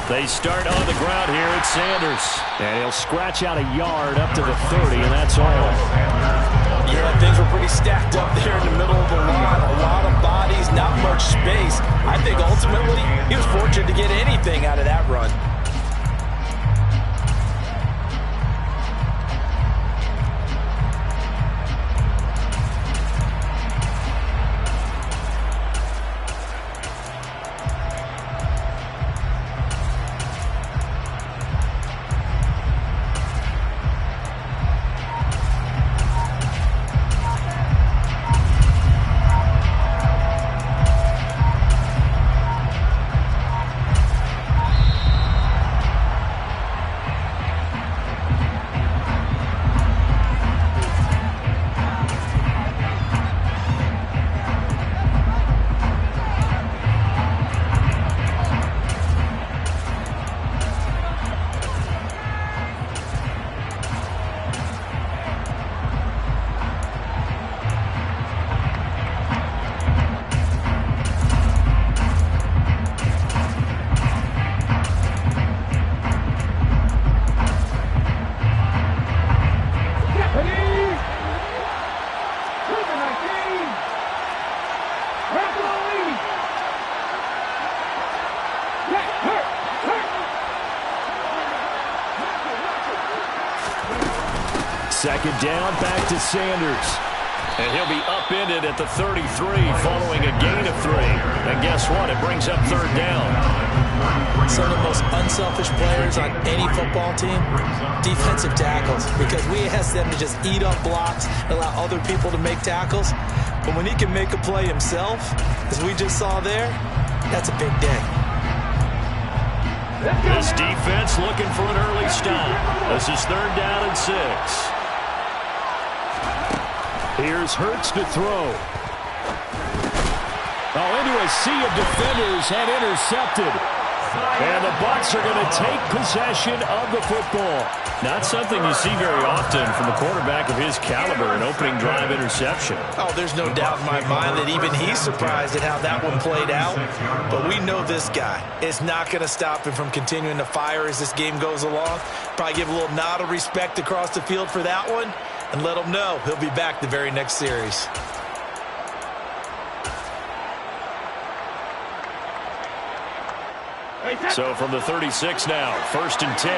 They start on the ground here at Sanders. And he'll scratch out a yard up to the 30, and that's all. Yeah, things were pretty stacked up there in the middle of the line. A lot of bodies, not much space. I think ultimately he was fortunate to get anything out of that run. Second down, back to Sanders. And he'll be upended at the 33 following a gain of 3. And guess what? It brings up third down. Some of the most unselfish players on any football team, defensive tackles, because we ask them to just eat up blocks, allow other people to make tackles. But when he can make a play himself, as we just saw there, that's a big day. This defense looking for an early stop. This is third down and 6. Here's Hurts to throw. Oh, into a sea of defenders and intercepted. And the Bucs are going to take possession of the football. Not something you see very often from a quarterback of his caliber, an opening drive interception. Oh, there's no doubt in my mind that even he's surprised at how that one played out. But we know this guy is not going to stop him from continuing to fire as this game goes along. Probably give a little nod of respect across the field for that one and let him know he'll be back the very next series. So from the 36 now, first and 10.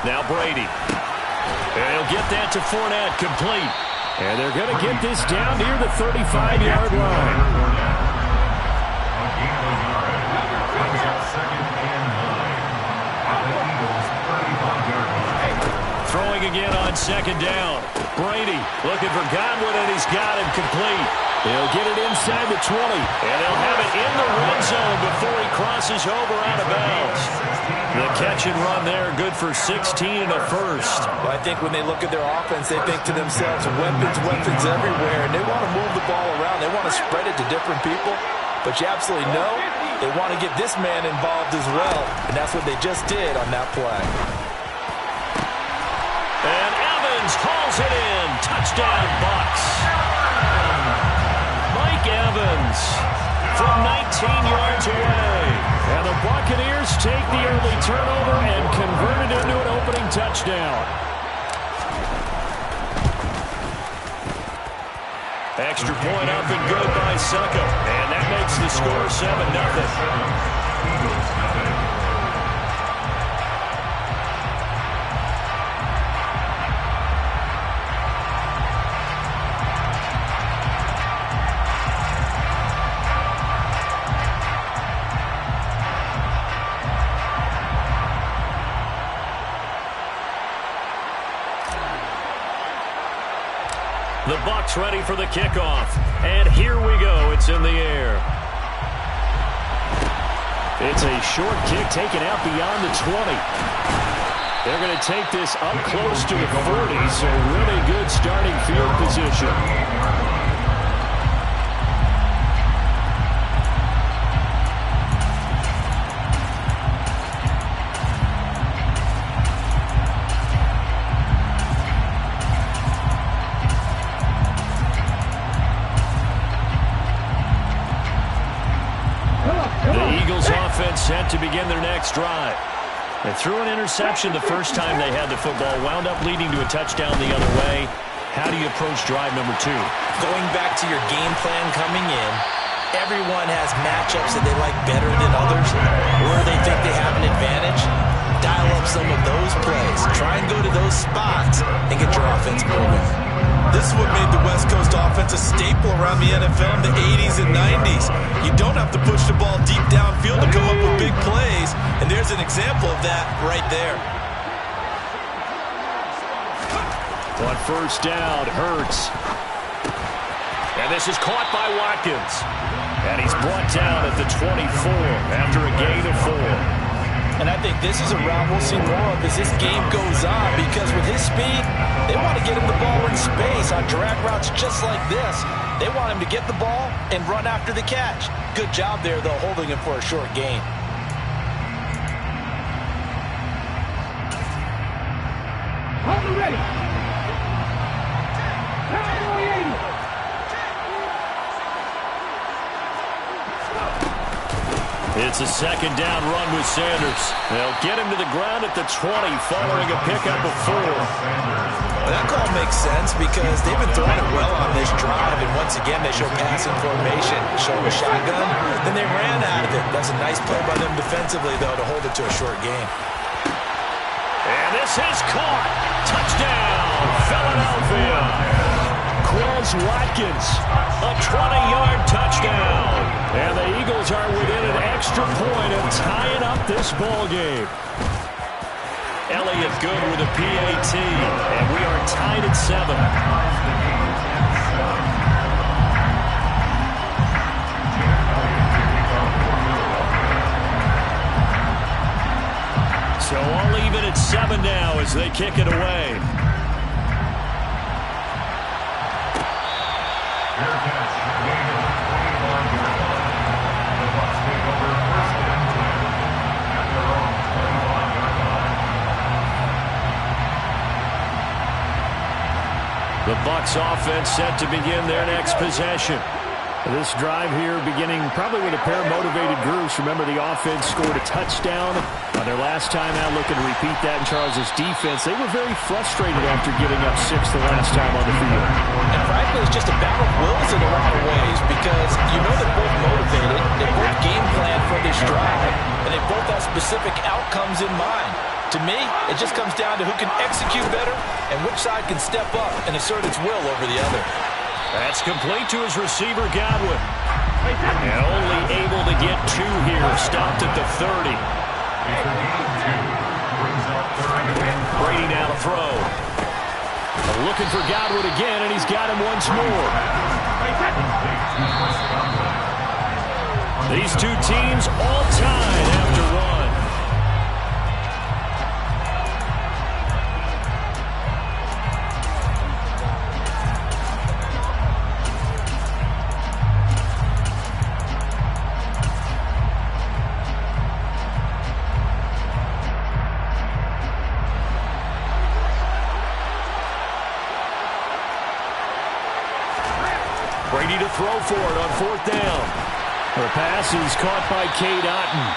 Now Brady. And he'll get that to Fournette, complete. And they're going to get this down near the 35-yard line. Throwing again on second down. Brady looking for Godwin, and he's got him complete. He'll get it inside the 20, and they'll have it in the red zone before he crosses over out of bounds. The catch and run there, good for 16 and a first. Well, I think when they look at their offense, they think to themselves, weapons everywhere, and they want to move the ball around. They want to spread it to different people, but you absolutely know they want to get this man involved as well, and that's what they just did on that play. And Evans Evans hauls it in. Touchdown, Bucs. Mike Evans from 19 yards away. And the Buccaneers take the early turnover and convert it into an opening touchdown. Extra point up and good by Suckup. And that makes the score 7-0. The Bucs ready for the kickoff. And here we go. It's in the air. It's a short kick taken out beyond the 20. They're going to take this up close to the 40, so really good starting field position. Set to begin their next drive. They threw an interception the first time they had the football, wound up leading to a touchdown the other way. How do you approach drive number 2? Going back to your game plan coming in, everyone has matchups that they like better than others, where they think they have an advantage. Dial up some of those plays. Try and go to those spots and get your offense moving. This is what made the West Coast offense a staple around the NFL in the 80s and 90s. You don't have to push the ball deep downfield to come up with big plays, and there's an example of that right there. On first down, Hurts. And this is caught by Watkins. And he's brought down at the 24 after a gain of 4. And I think this is a route we'll see more of as this game goes on, because with his speed, they want to get him the ball in space on drag routes just like this. They want him to get the ball and run after the catch. Good job there, though, holding him for a short gain. Hold it ready. Cowboy 80. It's a second down run with Sanders. They'll get him to the ground at the 20 following a pickup of 4. Well, that call makes sense because they've been throwing it well on this drive, and once again they show passing formation, show a shotgun, then they ran out of it. That's a nice play by them defensively, though, to hold it to a short gain. And this is caught. Touchdown, Philadelphia. Quez Watkins, a 20-yard touchdown. And the Eagles are within an extra point of tying up this ball game. Elliott good with a PAT, and we are tied at 7. So all even at 7 now as they kick it away. The Bucs offense set to begin their next possession. This drive here beginning probably with a pair of motivated groups. Remember, the offense scored a touchdown on their last time out, looking to repeat that in Charles' defense. They were very frustrated after giving up 6 the last time on the field. And frankly, it's just a battle of wills in a lot of ways, because you know they're both motivated, they both game plan for this drive, and they both have specific outcomes in mind. To me, it just comes down to who can execute better and which side can step up and assert its will over the other. That's complete to his receiver, Godwin. And only able to get 2 here. Stopped at the 30. Brady now to throw. Looking for Godwin again, and he's got him once more. These two teams all tied after 1. Brady to throw for it on 4th down. The pass is caught by Cade Otton.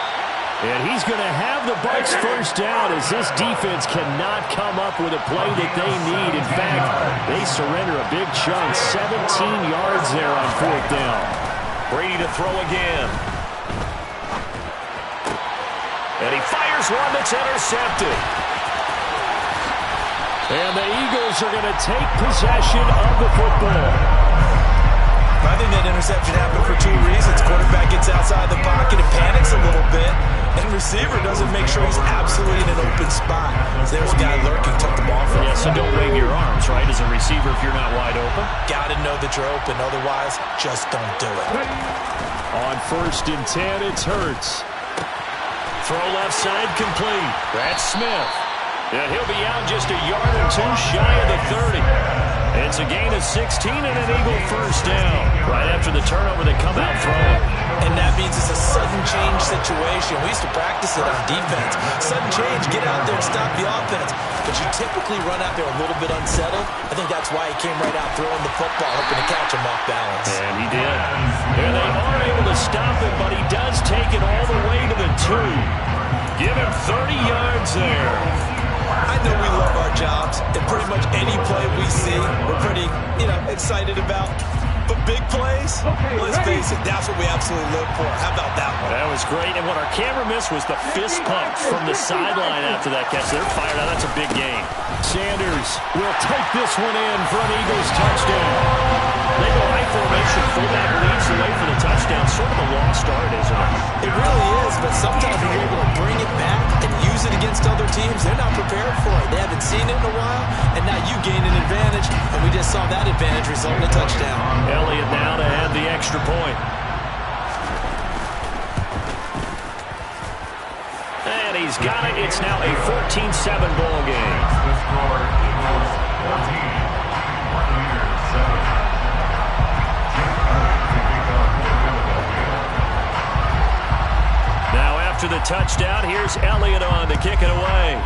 And he's going to have the Bucs first down as this defense cannot come up with a play that they need. In fact, they surrender a big chunk, 17 yards there on 4th down. Brady to throw again. And he fires one that's intercepted. And the Eagles are going to take possession of the football. I think that interception happened for 2 reasons. Quarterback gets outside the pocket and panics a little bit. And receiver doesn't make sure he's absolutely in an open spot. So there's a guy lurking, took the ball from him. Yeah, so don't wave your arms, right, as a receiver if you're not wide open. Got to know that you're open. Otherwise, just don't do it. On 1st and 10, it's Hurts. Throw left side complete. That's Smith. And he'll be out just a yard or 2 shy of the 30. It's a gain of 16 and an Eagle first down. Right after the turnover, they come out throwing. And that means it's a sudden change situation. We used to practice it on defense. Sudden change, get out there and stop the offense. But you typically run out there a little bit unsettled. I think that's why he came right out throwing the football, hoping to catch him off balance. And he did. And they are able to stop him, but he does take it all the way to the 2. Give him 30 yards there. I know we love our jobs, and pretty much any play we see, we're pretty, excited about. But big plays, let's face it, that's what we absolutely live for. How about that one? That was great, and what our camera missed was the fist pump from the sideline after that catch. They're fired out. That's a big game. Sanders will take this one in for an Eagles touchdown. They go high formation. Fullback leads the way for the touchdown. Sort of a lost start, isn't it? It really is, but sometimes when you're able to bring it back and use it against other teams, they're not prepared for it. They haven't seen it in a while, and now you gain an advantage, and we just saw that advantage result in a touchdown. Elliott now to add the extra point. And he's got it. It's now a 14-7 ball game. The score equals 14. Buccaneers 7. Now after the touchdown, here's Elliott on to kick it away.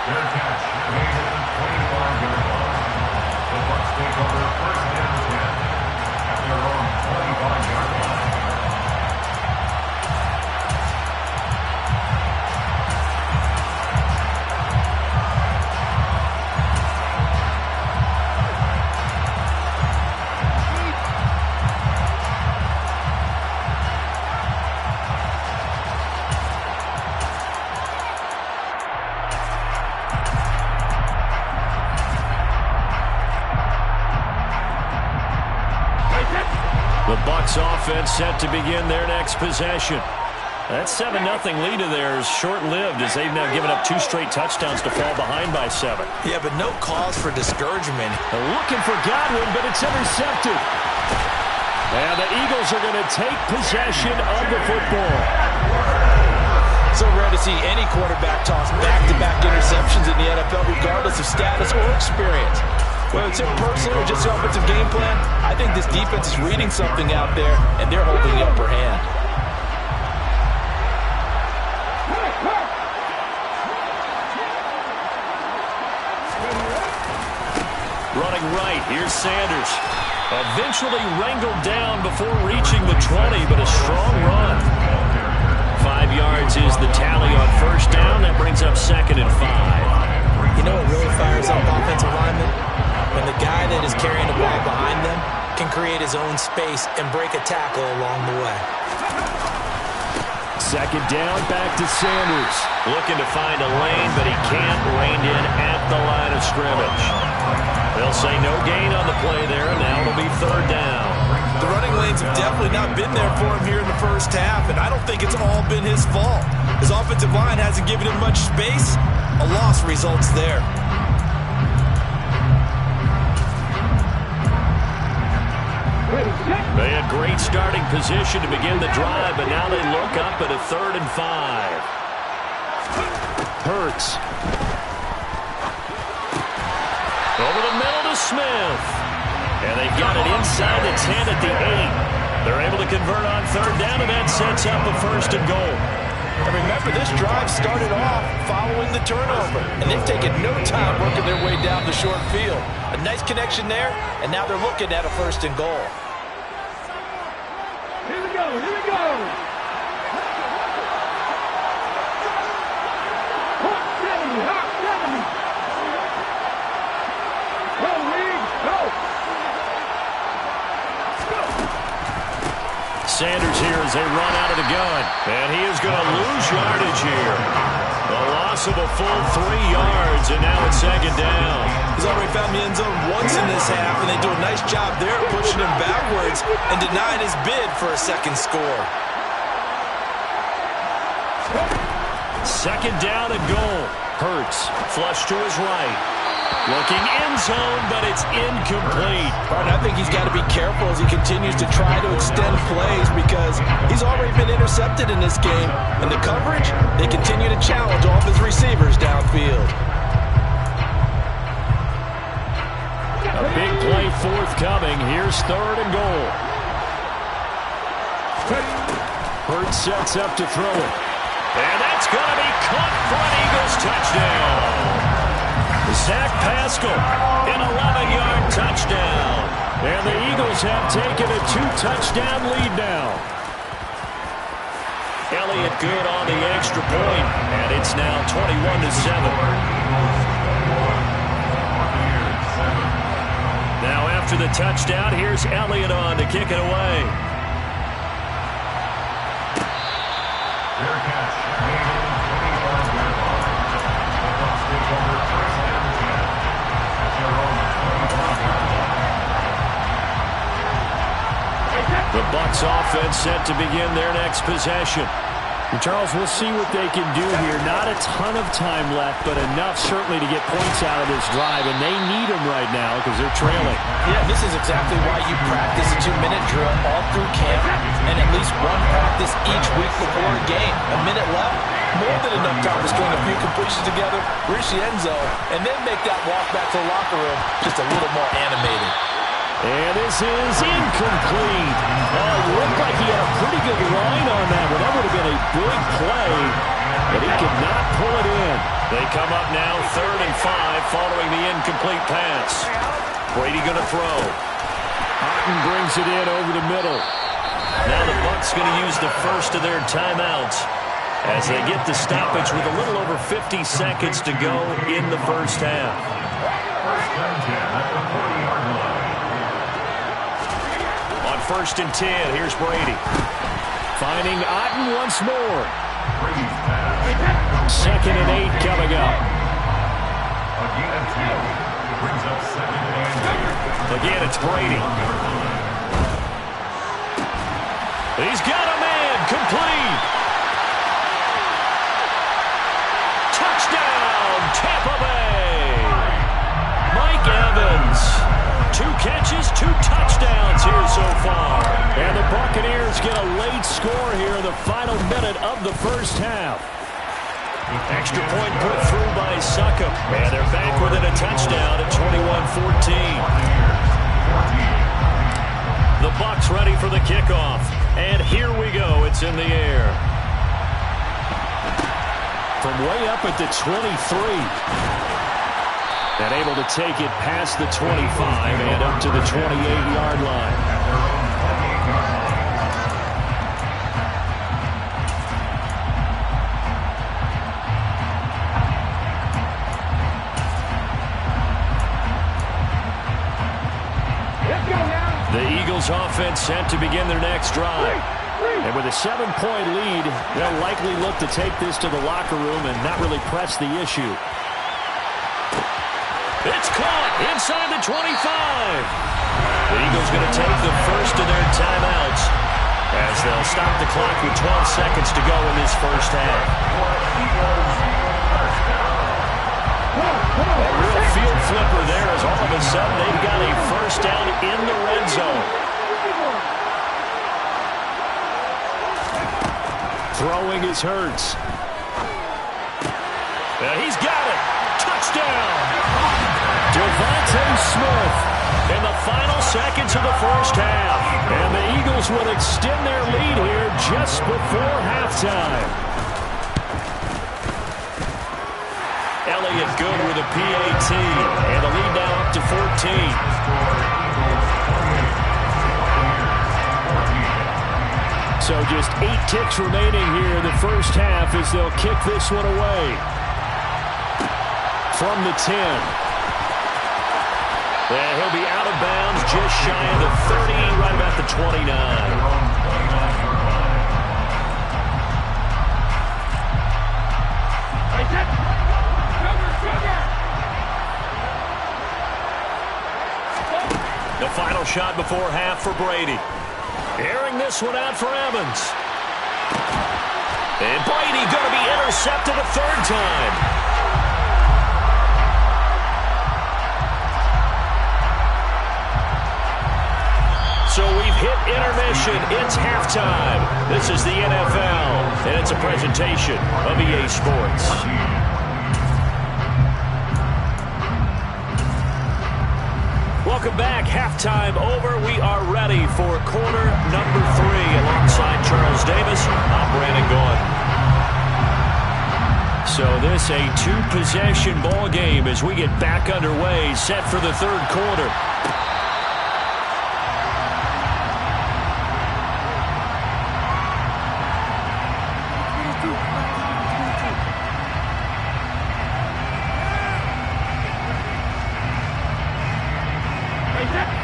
Their catch made at the 25-yard line. The Bucs take over 1st and 10 at their own 25-yard line. The Bucs offense set to begin their next possession. That 7-0 lead of theirs short-lived as they've now given up 2 straight touchdowns to fall behind by 7. Yeah, but no cause for discouragement. They're looking for Godwin, but it's intercepted. And the Eagles are going to take possession of the football. So rare to see any quarterback toss back-to-back interceptions in the NFL, regardless of status or experience. Whether it's him personally or just the offensive game plan, I think this defense is reading something out there, and they're holding the upper hand. Running right, here's Sanders. Eventually wrangled down before reaching the 20, but a strong run. 5 yards is the tally on first down. That brings up 2nd and 5. You know what really fires up offensive linemen? When the guy that is carrying the ball behind them can create his own space and break a tackle along the way. 2nd down, back to Sanders. Looking to find a lane, but he can't. Reined in at the line of scrimmage. They'll say no gain on the play there, and now it'll be 3rd down. The running lanes have definitely not been there for him here in the first half, and I don't think it's all been his fault. His offensive line hasn't given him much space. A loss results there. They had great starting position to begin the drive, but now they look up at a 3rd and 5. Hurts. Over the middle to Smith. And they've got it inside the 10 at the 8. They're able to convert on 3rd down, and that sets up a 1st and goal. And remember, Remember, this drive started off following the turnover, and they've taken no time working their way down the short field. A nice connection there, and now they're looking at a 1st and goal. Here we go, here we go. Hot 70, hot 70. Go, Reed, go. Sanders here as they run out of the gun. And he is going to lose yardage here. A loss of a full 3 yards, and now it's 2nd down. He's already found the end zone once in this half, and they do a nice job there pushing him backwards and denying his bid for a 2nd score. 2nd down and goal. Hurts, flush to his right. Looking end zone, but it's incomplete. Martin, I think he's got to be careful as he continues to try to extend plays because he's already been intercepted in this game. And the coverage, they continue to challenge all of his receivers downfield. A big play forthcoming. Here's 3rd and goal. Hurts sets up to throw it. And that's going to be caught for an Eagles touchdown. Zach Pascal, an 11-yard touchdown. And the Eagles have taken a 2-touchdown lead now. Elliott good on the extra point, and it's now 21-7. Now after the touchdown, here's Elliott on to kick it away. Fair catch. Made it 25-yard line. The Bucs take over 1st and 10 at their own 25-yard line. The Bucs offense set to begin their next possession. And Charles, we'll see what they can do here. Not a ton of time left, but enough certainly to get points out of this drive, and they need them right now because they're trailing. Yeah, this is exactly why you practice a 2-minute drill all through camp and at least one practice each week before a game. A minute left, more than enough time to string a few completions together, reach the end zone, and then make that walk back to the locker room just a little more animated. And this is incomplete. Oh, looked like he had a pretty good line on that one. That would have been a big play, but he could not pull it in. They come up now 3rd and 5 following the incomplete pass. Brady going to throw. Houghton brings it in over the middle. Now the Bucs going to use the first of their timeouts as they get the stoppage with a little over 50 seconds to go in the first half. 1st and 10 at the 40-yard line. On 1st and 10, here's Brady. Finding Otten once more. Brady's pass. 2nd and 8 coming up. Again at 2. Brings up 2nd and 8. Again, it's Brady. He's got a man. Complete. Touchdown, Tampa Bay. Mike Evans. 2 catches, 2 touchdowns here so far. And the Buccaneers get a late score here in the final minute of the first half. Extra point put through by Succop. And they're back within a touchdown at 21-14. The Bucs ready for the kickoff. And here we go. It's in the air. From way up at the 23. And able to take it past the 25 and up to the 28-yard line. Let's go now. The Eagles offense set to begin their next drive. And with a 7-point lead, they'll likely look to take this to the locker room and not really press the issue. It's caught inside the 25. The Eagles going to take the first of their timeouts as they'll stop the clock with 12 seconds to go in this first half. A real field flipper there as all of a sudden they've got a first down in the red zone. Throwing is Hurts. He's got it. Touchdown. Devontae Smith In the final seconds of the first half. And the Eagles will extend their lead here just before halftime. Elliott good with a PAT. And the lead now up to 14. So just 8 kicks remaining here in the first half as they'll kick this one away. From the 10. And he'll be out of bounds just shy of the 30, right about the 29. The final shot before half for Brady. Airing this one out for Evans. And Brady going to be intercepted a third time. So we've hit intermission. It's halftime. This is the NFL, and it's a presentation of EA Sports. Welcome back. Halftime over. We are ready for quarter number 3. Alongside Charles Davis, I'm Brandon Gaudin. So this a 2-possession ball game as we get back underway, set for the third quarter.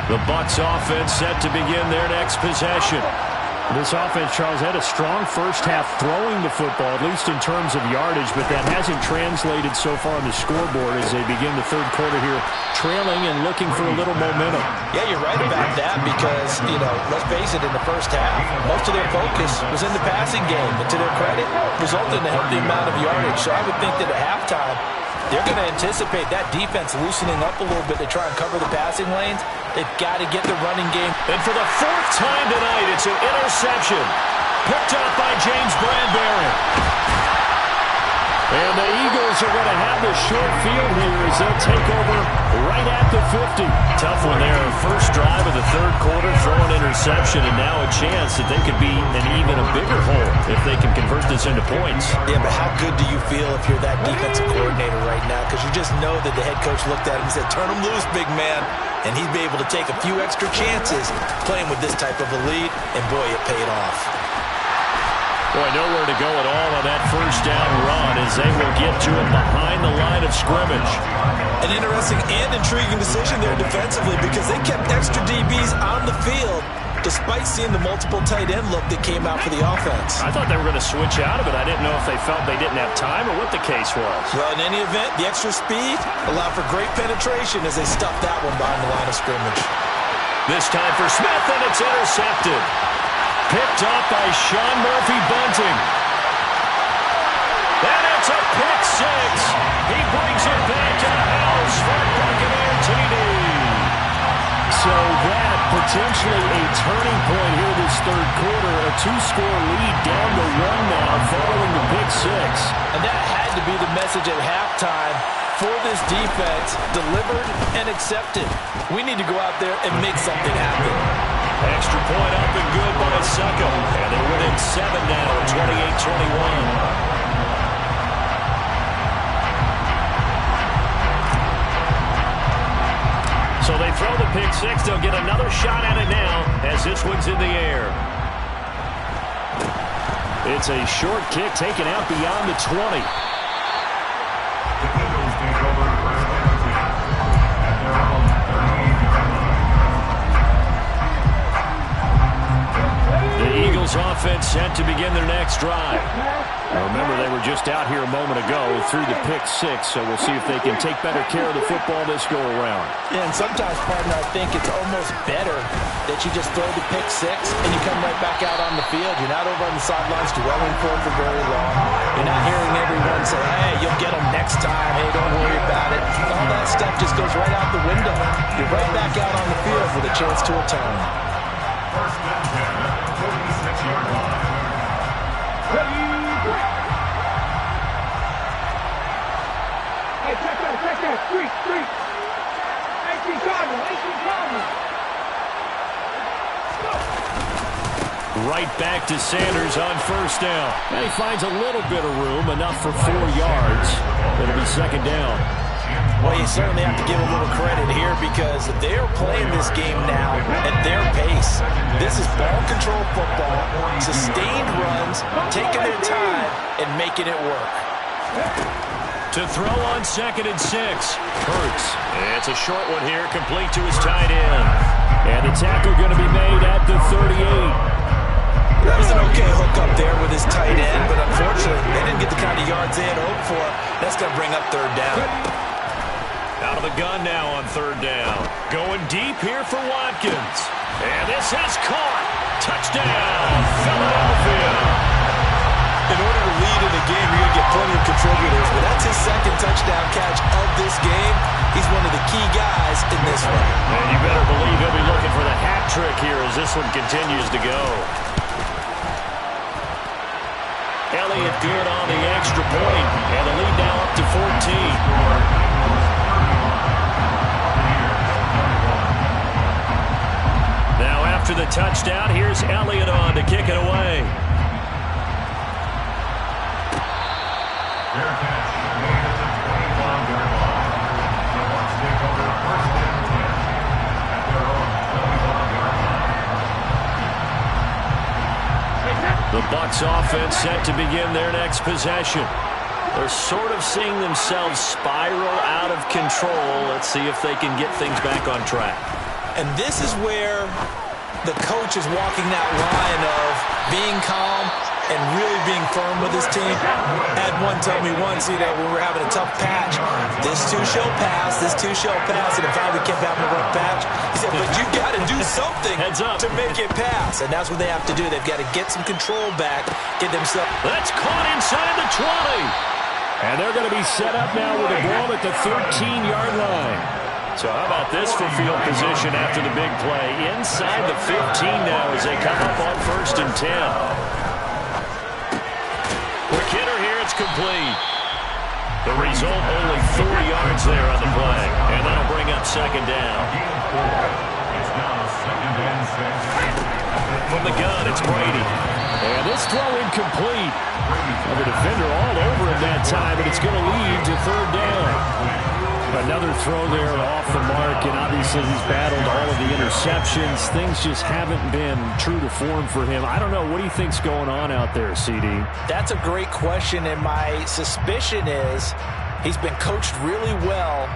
The Bucs offense set to begin their next possession. This offense, Charles, had a strong first half throwing the football, at least in terms of yardage, but that hasn't translated so far on the scoreboard as they begin the third quarter here, trailing and looking for a little momentum. Yeah, you're right about that because, let's face it, in the first half, most of their focus was in the passing game, and to their credit, resulted in a healthy amount of yardage. So I would think that at halftime, they're going to anticipate that defense loosening up a little bit to try and cover the passing lanes. They've got to get the running game. And for the 4th time tonight, it's an interception. Picked up by James Bradbury. And the Eagles are going to have the short field here as they'll take over right at the 50. Tough one there. First drive of the third quarter, throw an interception, and now a chance that they could be in even a bigger hole if they can convert this into points. Yeah, but how good do you feel if you're that defensive coordinator right now? Because you just know that the head coach looked at him and said, turn him loose, big man. And he'd be able to take a few extra chances playing with this type of a lead, and boy, it paid off. Boy, nowhere to go at all on that first down run as they will get to it behind the line of scrimmage. An interesting and intriguing decision there defensively because they kept extra DBs on the field despite seeing the multiple tight end look that came out for the offense. I thought they were going to switch out of it. I didn't know if they felt they didn't have time or what the case was. Well, in any event, the extra speed allowed for great penetration as they stuffed that one behind the line of scrimmage. This time for Smith, and it's intercepted. Picked up by Sean Murphy-Bunting. And it's a pick 6. He brings it back to the house for Buccaneer TD. So that potentially a turning point here this third quarter. A 2-score lead down to 1 now following the pick 6. And that had to be the message at halftime for this defense. Delivered and accepted. We need to go out there and make something happen. Extra point up and good by Succo. And they're within 7 now at 28-21. So they throw the pick 6. They'll get another shot at it now as this one's in the air. It's a short kick taken out beyond the 20. The Eagles take over first and 10 at their own 38. The Eagles offense set to begin their next drive. Now remember, they were just out here a moment ago through the pick 6, so we'll see if they can take better care of the football this go around. Yeah, and sometimes, partner, I think it's almost better that you just throw the pick 6 and you come right back out on the field. You're not over on the sidelines dwelling for it for very long. You're not hearing everyone say, hey, you'll get them next time. Hey, don't worry about it. All that stuff just goes right out the window. You're right back out on the field with a chance to atone. First and 10 at the 46-yard line. Hey, check that, street. 18 Cardinals. right back to Sanders on first down. And he finds a little bit of room, enough for 4 yards. It'll be second down. Well, you certainly have to give a little credit here because they're playing this game now at their pace. This is ball control football, sustained runs, taking their time, and making it work. To throw on 2nd and 6. Hurts. It's a short one here, complete to his tight end. And the tackle going to be made at the 38. That was an okay hook up there with his tight end, but unfortunately, they didn't get the kind of yards they had hoped for. That's going to bring up 3rd down. Out of the gun now on 3rd down. Going deep here for Watkins. And this is caught. Touchdown, Philadelphia. In order to lead in a game, you're going to get plenty of contributors, but that's his 2nd touchdown catch of this game. He's one of the key guys in this one. And you better believe he'll be looking for the hat trick here as this one continues to go. Elliott good on the extra point, and the lead now up to 14. Now after the touchdown, here's Elliott on to kick it away. Fair catch made at the 25-yard line. The Bucs take over 1st and 10 at their own 25-yard line. The Bucs offense set to begin their next possession. They're sort of seeing themselves spiral out of control. Let's see if they can get things back on track. And this is where the coach is walking that line of being calm and really being firm with his team. Had one tell me once, when we were having a tough patch, this too shall pass, this too shall pass, and if we kept having a rough patch, he said, but you got to do something to make it pass, and that's what they have to do. They've got to get some control back, get themselves. That's caught inside the 20. And they're going to be set up now with a ball at the 13-yard line. So how about this for field position after the big play? Inside the 15 now as they come up on 1st and 10. Quick hitter here, it's complete. The result, only 4 yards there on the play. And that'll bring up 2nd down. It's now 2nd and 6. From the gun, it's Brady. And this throw incomplete. Well, the defender all over him that time, but it's going to lead to 3rd down. Another throw there off the mark, and obviously he's battled all of the interceptions. Things just haven't been true to form for him. I don't know. What do you think's going on out there, CD? That's a great question, and my suspicion is he's been coached really well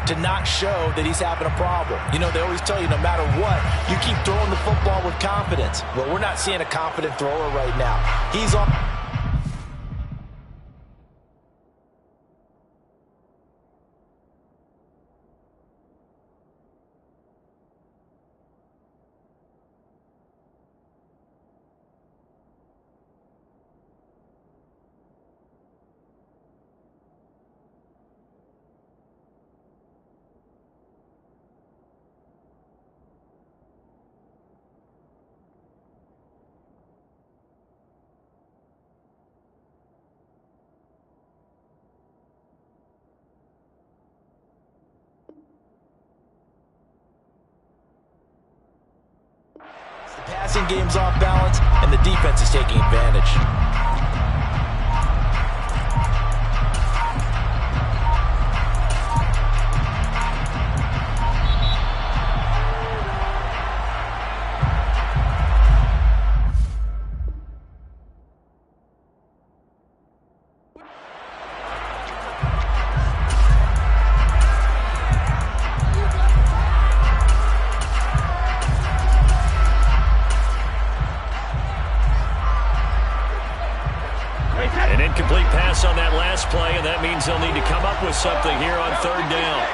to not show that he's having a problem. You know, they always tell you no matter what, you keep throwing the football with confidence. Well, we're not seeing a confident thrower right now. He's on. The passing game's off balance, and the defense is taking advantage. An incomplete pass on that last play, and that means they'll need to come up with something here on 3rd down.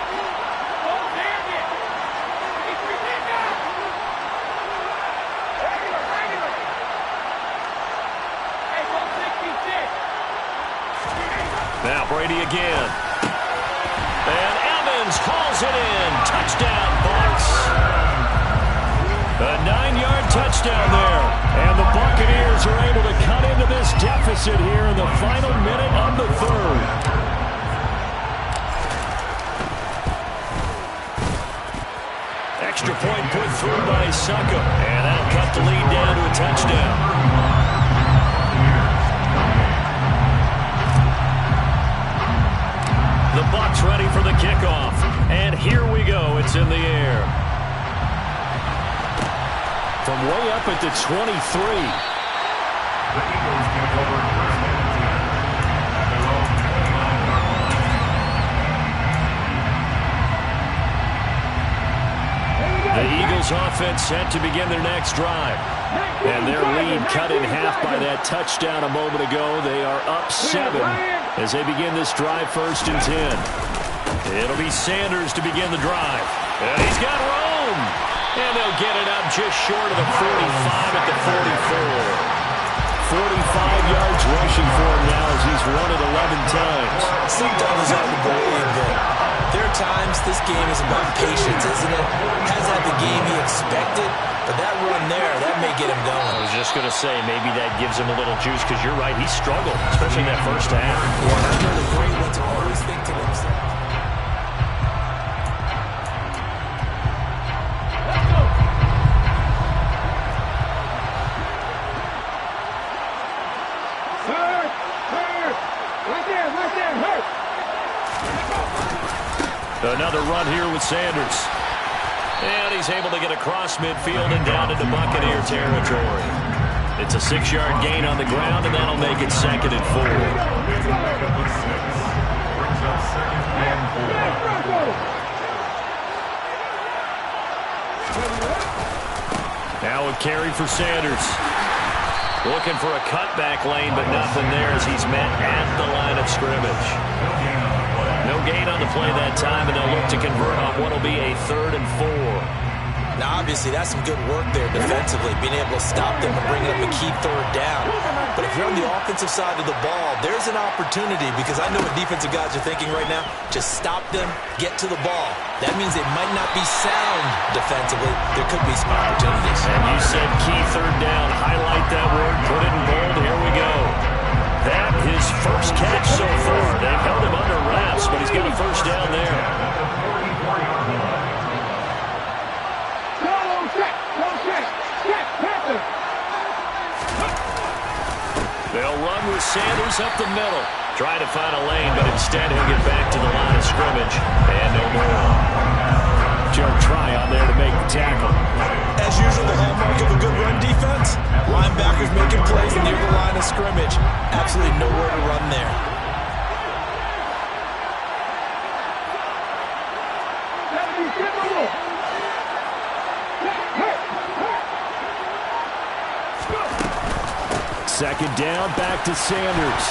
Now Brady again. And Evans hauls it in. Touchdown, Bucs. A 9-yard touchdown there. And the Buccaneers are able to cut into this deficit here in the final minute of the 3rd. extra point put through by Succo. And that'll cut the lead down to a touchdown. The Bucs ready for the kickoff. And here we go. It's in the air. From way up at the 23. The Eagles take over first and 10 at their own 29-yard line. The Eagles offense set to begin their next drive. And their lead cut in half by that touchdown a moment ago. They are up 7 as they begin this drive 1st and 10. It'll be Sanders to begin the drive. And he's got Rome. And they'll get it up just short of the 45 at the 44. 45 yards rushing for him now as he's run it 11 times. Sometimes it's hard to believe, but there are times this game is about patience, isn't it? Hasn't had the game he expected, but that run there, that may get him going. I was just going to say, maybe that gives him a little juice, because you're right, he struggled, especially in that first half. Yeah, I know the great ones always think to themselves. Another run here with Sanders. And he's able to get across midfield and down into Buccaneer territory. It's a 6-yard gain on the ground, and that'll make it 2nd and 4. Brings up 2nd and 4. Now a carry for Sanders. Looking for a cutback lane, but nothing there as he's met at the line of scrimmage. No gain on the play that time, and they'll look to convert on what will be a 3rd and 4. Now, obviously, that's some good work there defensively, being able to stop them and bring up a key 3rd down. But if you're on the offensive side of the ball, there's an opportunity, because I know what defensive guys are thinking right now. Just stop them, get to the ball. That means they might not be sound defensively. There could be some opportunities. And you said key 3rd down. Highlight that word. Put it in bold. Here we go. That his first catch so far. They've held him under wraps, but he's got a 1st down there. They'll run with Sanders up the middle. Trying to find a lane, but instead he'll get back to the line of scrimmage. And no more. Joe Try on there to make the tackle. As usual, the hallmark of a good run defense, linebackers making plays near the line of scrimmage. Absolutely nowhere to run there. Second down, back to Sanders.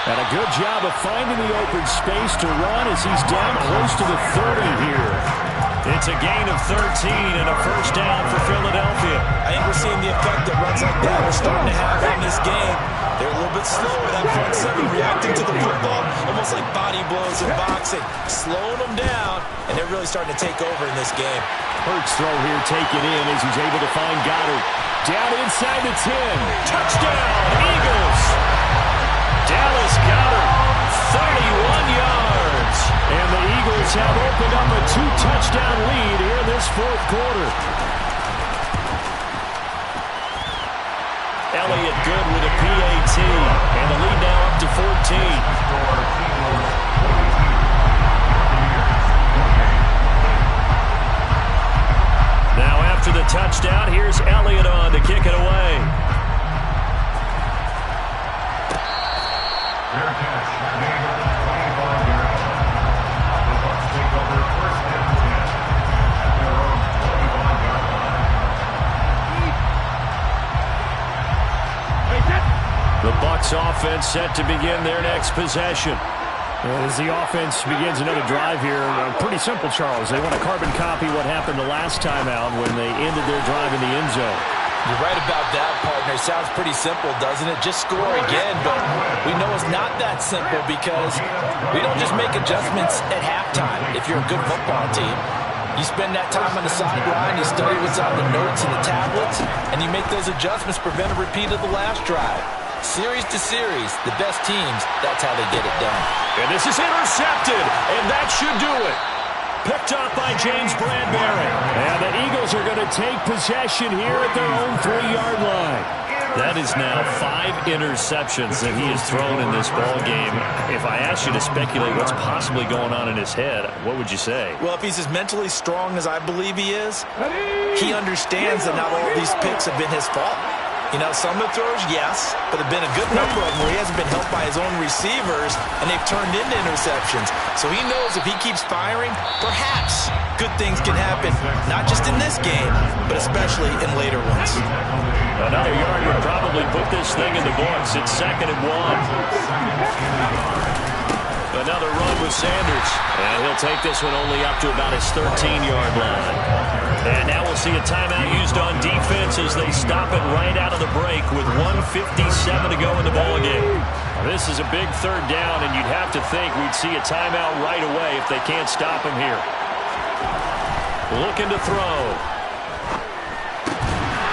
And a good job of finding the open space to run as he's down close to the 30 here. It's a gain of 13 and a 1st down for Philadelphia. I think we're seeing the effect that runs like that are starting to have in this game. They're a little bit slower, that front 7, reacting to the football, almost like body blows in boxing, slowing them down, and they're really starting to take over in this game. Curt's throw here taken in as he's able to find Goddard. Down inside the 10. Touchdown, Eagles! Dallas Goddard, 31 yards. And the Eagles have opened up a 2-touchdown lead here in this 4th quarter. Elliott good with a PAT. And the lead now up to 14. Now after the touchdown, here's Elliott on to kick it away. Their catch made at the 25-yard line. The Bucs take over first and 10 at their own 25-yard line. The Bucs offense set to begin their next possession. As the offense begins another drive here, pretty simple, Charles. They want to carbon copy what happened the last time out when they ended their drive in the end zone. You're right about that, partner. Sounds pretty simple, doesn't it? Just score again, but we know it's not that simple because we don't just make adjustments at halftime if you're a good football team. You spend that time on the sideline, you study what's on the notes and the tablets, and you make those adjustments, prevent a repeat of the last drive. Series to series, the best teams, that's how they get it done. And this is intercepted, and that should do it. Picked up by James Bradbury. And the Eagles are going to take possession here at their own 3-yard line. That is now 5 interceptions that he has thrown in this ball game. If I asked you to speculate what's possibly going on in his head, what would you say? Well, if he's as mentally strong as I believe he is, he understands that not all of these picks have been his fault. You know, some of the throws, yes, but there have been a good number of them where he hasn't been helped by his own receivers, and they've turned into interceptions. So he knows if he keeps firing, perhaps good things can happen, not just in this game, but especially in later ones. Another yard would probably put this thing in the books. It's 2nd and 1. Another run with Sanders. And he'll take this one only up to about his 13-yard line. And now we'll see a timeout used on defense as they stop it right out of the break with 1:57 to go in the ballgame. This is a big 3rd down, and you'd have to think we'd see a timeout right away if they can't stop him here. Looking to throw.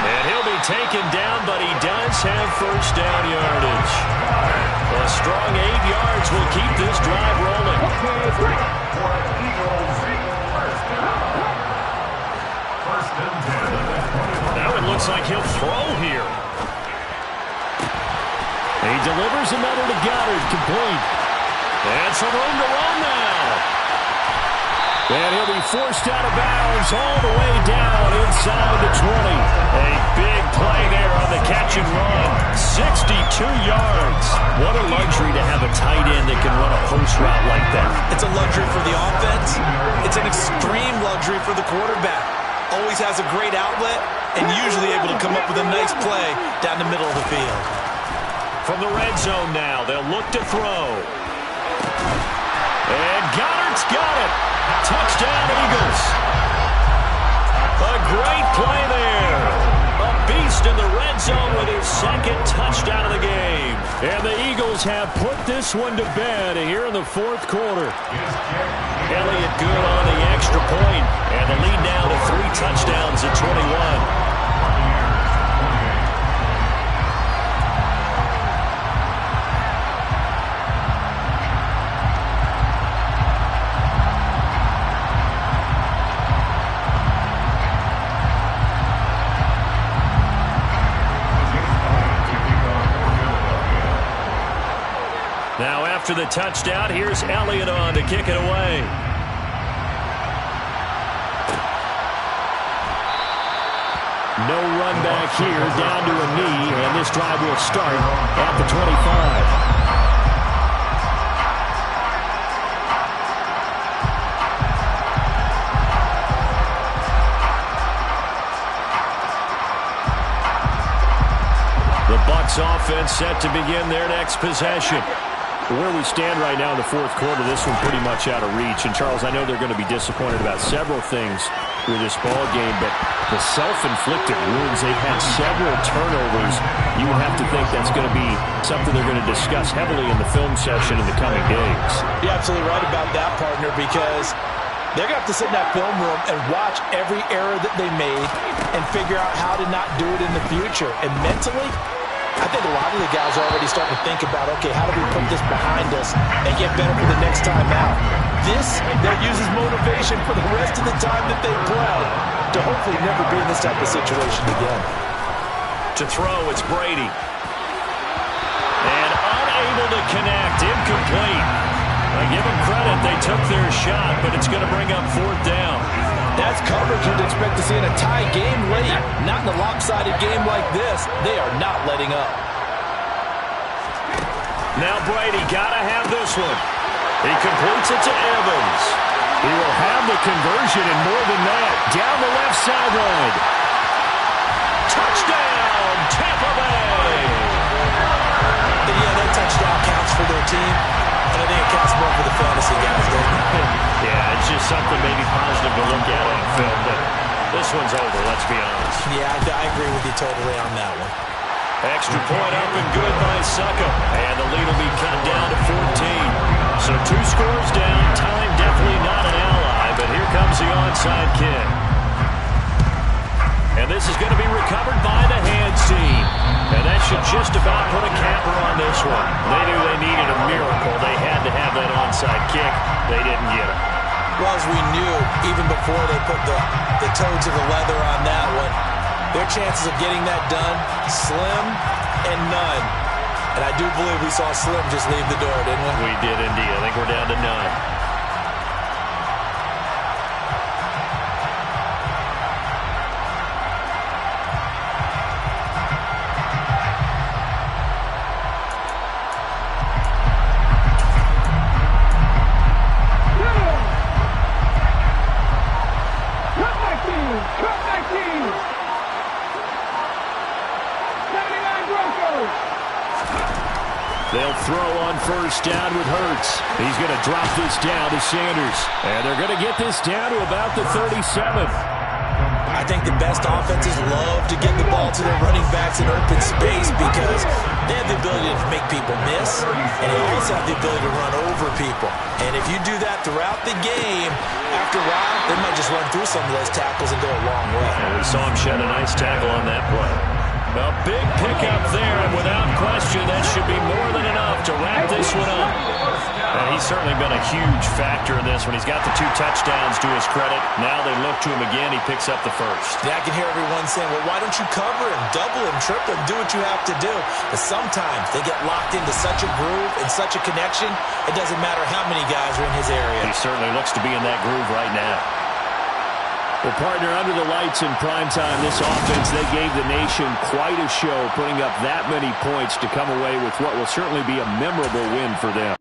And he'll be taken down, but he does have 1st down yardage. A strong 8 yards will keep this drive rolling. Now it looks like he'll throw here. He delivers another to Goddard, complete. And some room to run now. And he'll be forced out of bounds all the way down inside the 20. A big play there on the catch and run. 62 yards. What a luxury to have a tight end that can run a post route like that. It's a luxury for the offense. It's an extreme luxury for the quarterback. Always has a great outlet and usually able to come up with a nice play down the middle of the field. From the red zone now, they'll look to throw. And Goddard's got it. Touchdown, Eagles. A great play there. A beast in the red zone with his 2nd touchdown of the game. And the Eagles have put this one to bed here in the 4th quarter. Elliott good on the extra point. And the lead now to 3 touchdowns at 21. Now after the touchdown, here's Elliott on to kick it away. No run back here, down to a knee, and this drive will start at the 25. The Bucs offense set to begin their next possession. Where we stand right now in the 4th quarter, this one pretty much out of reach. And, Charles, I know they're going to be disappointed about several things with this ball game, but the self-inflicted wounds, they've had several turnovers. You would have to think that's going to be something they're going to discuss heavily in the film session in the coming days. You're absolutely right about that, partner, because they're going to have to sit in that film room and watch every error that they made and figure out how to not do it in the future. And mentally, I think a lot of the guys are already starting to think about, okay, how do we put this behind us and get better for the next time out? This, they'll use as motivation for the rest of the time that they play to hopefully never be in this type of situation again. To throw, it's Brady. And unable to connect, incomplete. I give them credit, they took their shot, but it's going to bring up 4th down. That's coverage you'd expect to see in a tie game late. Not in a lopsided game like this. They are not letting up. Now Brady got to have this one. He completes it to Evans. He will have the conversion and more than that. Down the left sideline. Touchdown, Tampa Bay. And yeah, that touchdown counts for their team. And I think it counts more for the fantasy guys, doesn't it? Yeah, it's just something maybe positive to look at on film, but this one's over, let's be honest. Yeah, I agree with you totally on that one. Extra point up and good by Succa. And the lead will be cut down to 14. So 2 scores down, time definitely not an ally, but here comes the onside kick. And this is going to be recovered by the hands team. And that should just about put a capper on this one. They knew they needed a miracle. They had to have that onside kick. They didn't get it. well as we knew, even before they put the toe to the leather on that one, their chances of getting that done, slim and none. And I do believe we saw Slim just leave the door, didn't we? We did indeed. I think we're down to none. They'll throw on first down with Hurts. He's going to drop this down to Sanders. And they're going to get this down to about the 37. I think the best offenses love to get the ball to their running backs in open space because they have the ability to make people miss, and they also have the ability to run over people. And if you do that throughout the game, after a while, they might just run through some of those tackles and go a long way. And we saw him shed a nice tackle on that play. A big pickup there, and without question, that should be more than enough to wrap this one up. And he's certainly been a huge factor in this when he's got the 2 touchdowns to his credit. Now they look to him again. He picks up the first. Yeah, I can hear everyone saying, well, why don't you cover him, double him, triple him, do what you have to do. But sometimes they get locked into such a groove and such a connection, it doesn't matter how many guys are in his area. He certainly looks to be in that groove right now. Well, partner, under the lights in primetime, this offense, they gave the nation quite a show, putting up that many points to come away with what will certainly be a memorable win for them.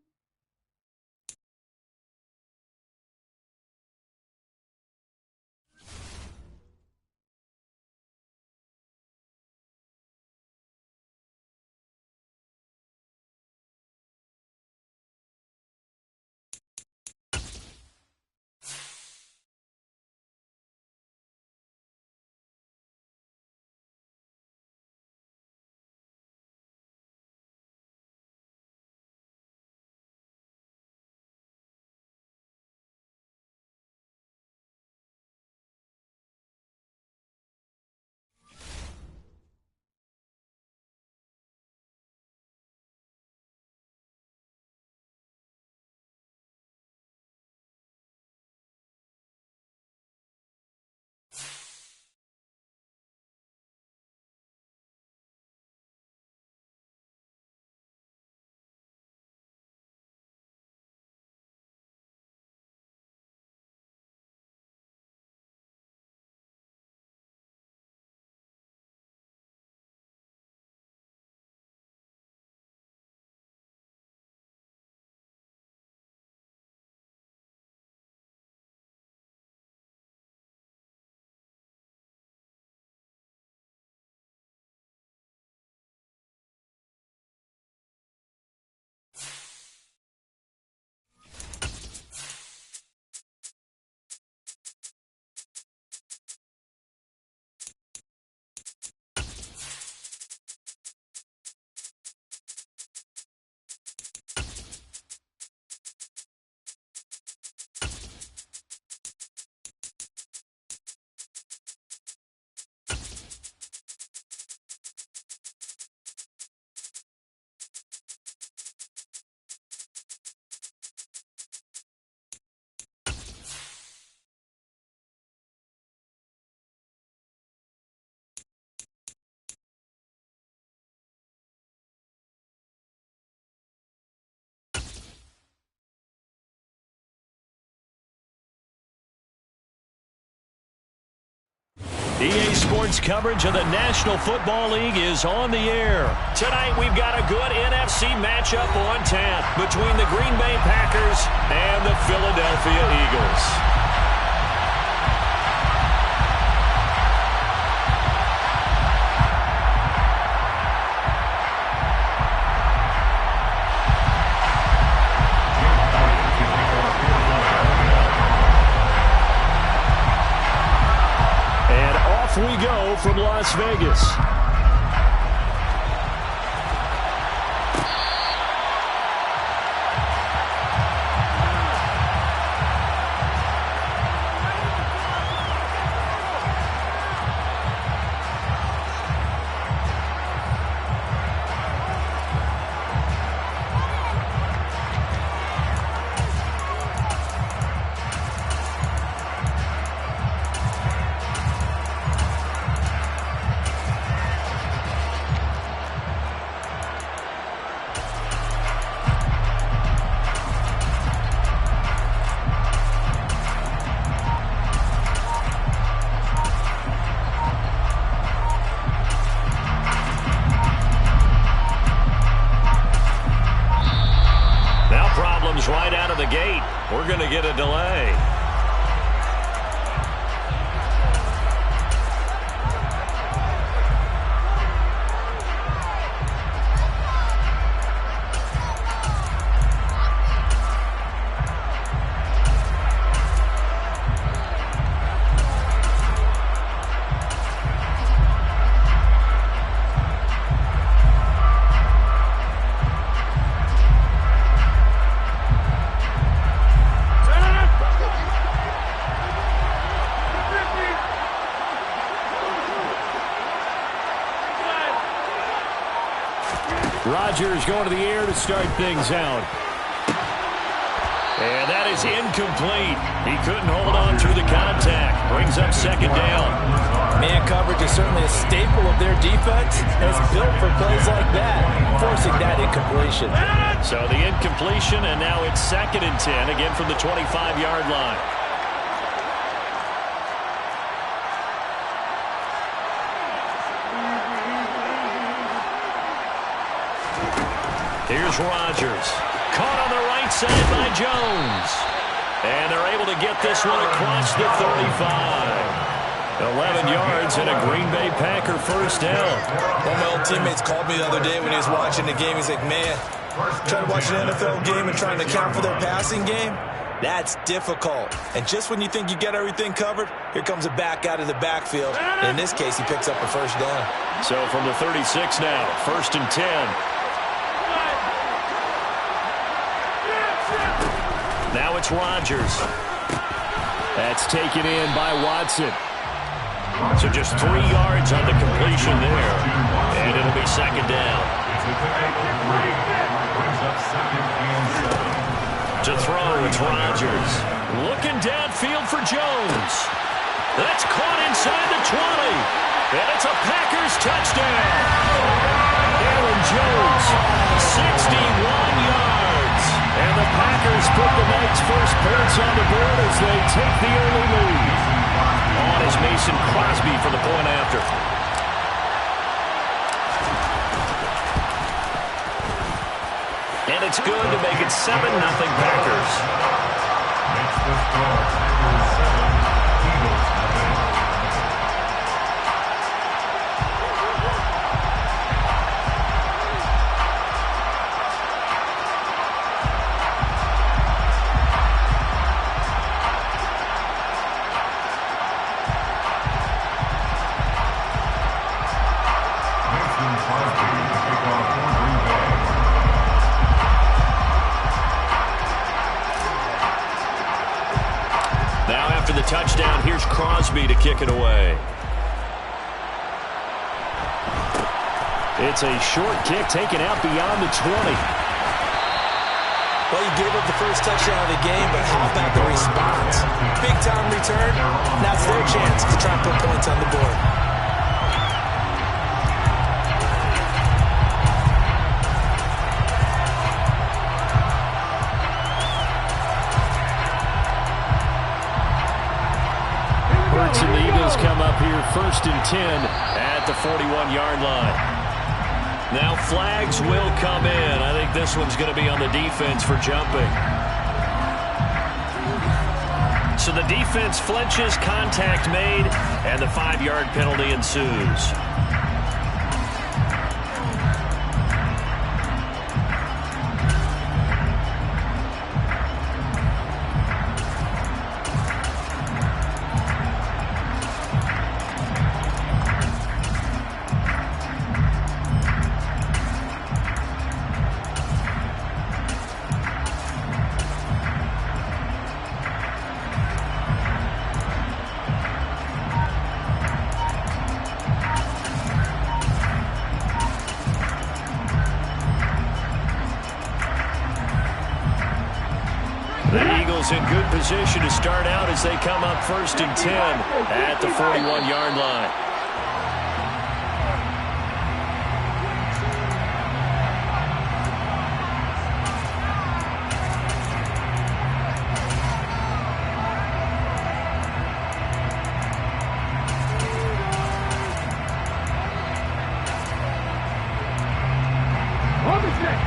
EA Sports coverage of the National Football League is on the air. Tonight we've got a good NFC matchup on tap between the Green Bay Packers and the Philadelphia Eagles. We go from Las Vegas. comes right out of the gate. We're going to get a delay. Rodgers going to the air to start things out. And that is incomplete. He couldn't hold on through the contact. Brings up second down. Man coverage is certainly a staple of their defense. It's built for plays like that, forcing that incompletion. So the incompletion, and now it's 2nd and 10, again from the 25-yard line. Here's Rodgers. Caught on the right side by Jones. And they're able to get this one across the 35. 11 yards and a Green Bay Packer first down. One of my old teammates called me the other day when he was watching the game. He's like, man, trying to watch an NFL game and trying to account for their passing game? That's difficult. And just when you think you get everything covered, here comes a back out of the backfield. And in this case, he picks up a first down. So from the 36 now, 1st and 10. Now it's Rodgers. That's taken in by Watson. So just 3 yards on the completion there. And it'll be 2nd down. To throw, it's Rodgers. Looking downfield for Jones. That's caught inside the 20. And it's a Packers touchdown. Aaron Jones, 61 yards. And the Packers put the night's first points on the board as they take the early lead. On is Mason Crosby for the point after. And it's good to make it 7-0 Packers. Makes the score Packers 7, Eagles nothing. After the touchdown, here's Crosby to kick it away. It's a short kick taken out beyond the 20. Well, you gave up the first touchdown of the game, but how about the response? Big-time return. Now it's their chance to try and put points on the board. And the Eagles come up here 1st and 10 at the 41-yard line. Now flags will come in. I think this one's going to be on the defense for jumping. So the defense flinches, contact made, and the 5-yard penalty ensues. The Eagles in good position to start out as they come up 1st and 10 at the 41-yard line. On the snake.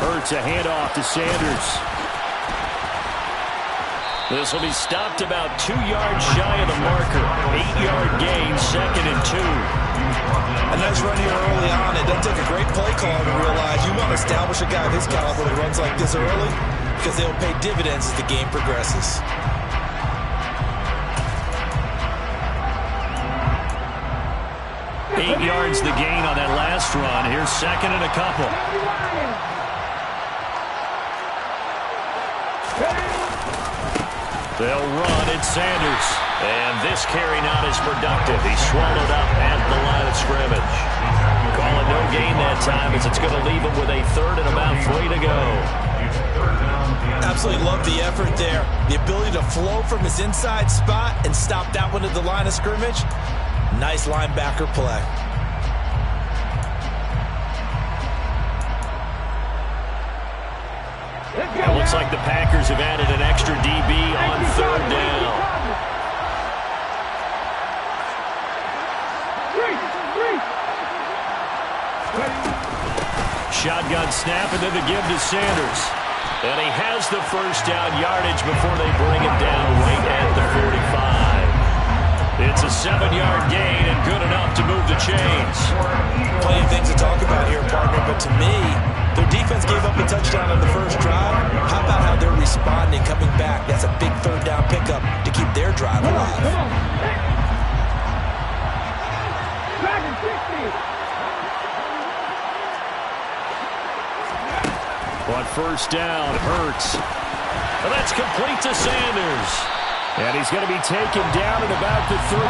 Hurts a handoff to Sanders. This will be stopped about 2 yards shy of the marker. 8-yard gain, 2nd and 2. A nice run here early on. It doesn't take a great play caller to realize you want to establish a guy of his caliber that runs like this early because they'll pay dividends as the game progresses. Eight yards the gain on that last run. Here's 2nd and a couple. They'll run at Sanders. And this carry not as productive. He's swallowed up at the line of scrimmage. Calling no gain that time as it's going to leave him with a 3rd and about 3 to go. Absolutely love the effort there. The ability to flow from his inside spot and stop that one at the line of scrimmage. Nice linebacker play. It looks like the Packers have added an extra DB on 3rd down. Shotgun snap and then the give to Sanders. And he has the 1st down yardage before they bring him down right at the 45. It's a 7-yard gain and good enough to move the chains. Plenty of things to talk about here, partner, but to me, their defense gave up a touchdown on the first drive. How about how they're responding, coming back? That's a big 3rd down pickup to keep their drive alive. On 1st down, Hurts. And that's complete to Sanders. And he's going to be taken down at about the 33.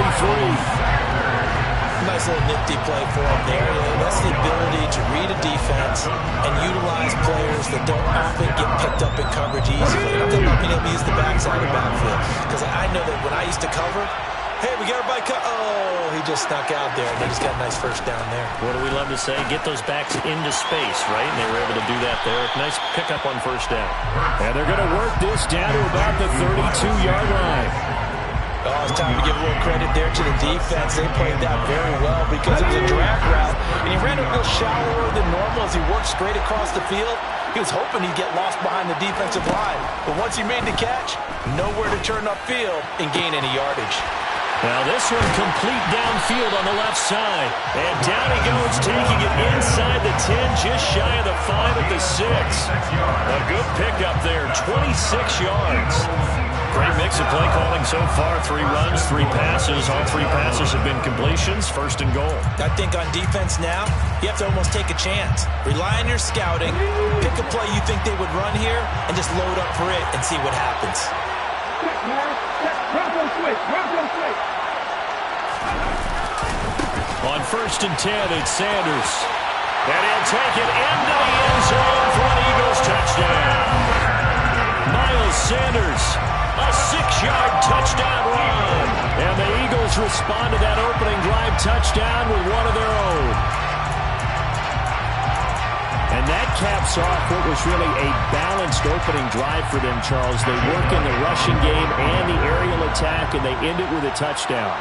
Nice little nifty play for him there. That's the ability to read a defense and utilize players that don't often get picked up in coverage easily. I'm talking about being able to use the backside of the backfield. Because I know that when I used to cover, hey, we got everybody oh, he just snuck out there, and they just got a nice 1st down there. What do we love to say? Get those backs into space, right? And they were able to do that there. Nice pickup on 1st down. And they're going to work this down to about the 32-yard line. Oh, it's time to give a little credit there to the defense. They played that very well because it was a drag route, and he ran a little shallower than normal as he worked straight across the field. He was hoping he'd get lost behind the defensive line. But once he made the catch, nowhere to turn upfield and gain any yardage. Now this one complete downfield on the left side. And down he goes, taking it inside the 10, just shy of the 5 at the 6. A good pickup there, 26 yards. Great mix of play calling so far. 3 runs, 3 passes. All 3 passes have been completions. 1st and goal. I think on defense now, you have to almost take a chance. Rely on your scouting. Pick a play you think they would run here and just load up for it and see what happens. On 1st and 10, it's Sanders. And he'll take it into the end zone for an Eagles touchdown. Miles Sanders, a 6-yard touchdown run. And the Eagles respond to that opening drive touchdown with one of their own. And that caps off what was really a balanced opening drive for them, Charles. They work in the rushing game and the aerial attack, and they end it with a touchdown.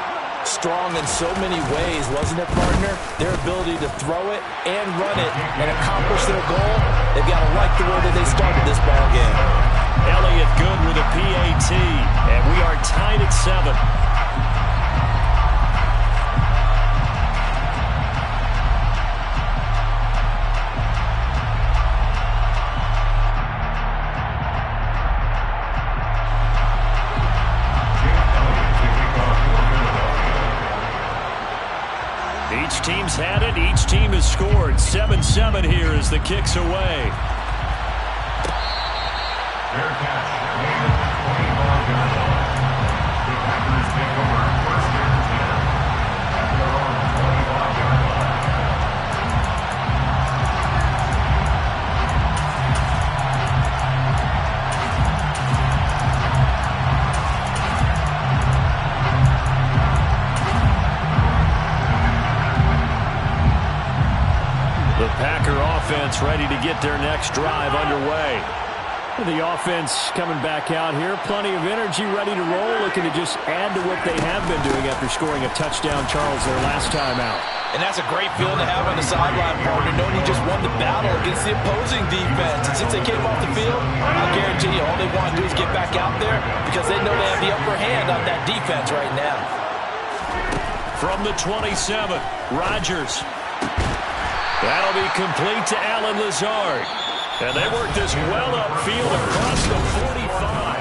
Strong in so many ways, wasn't it, partner? Their ability to throw it and run it and accomplish their goal, they've got to like the way that they started this ball game. Elliott good with a PAT, and we are tied at 7. Each team's had it. Each team has scored. 7-7 here as the kick's away. Fair catch. Made at the 25-yard line. The Packers take over 1st and 10 at their own 25-yard line. The Packer offense ready to get their next drive underway. The offense coming back out here. Plenty of energy, ready to roll, looking to just add to what they have been doing after scoring a touchdown, Charles, their last time out. And that's a great feeling to have on the sideline, partner, knowing you just won the battle against the opposing defense. And since they came off the field, I guarantee you all they want to do is get back out there because they know they have the upper hand on that defense right now. From the 27, Rodgers. That'll be complete to Allen Lazard. And they work this well upfield across the 45.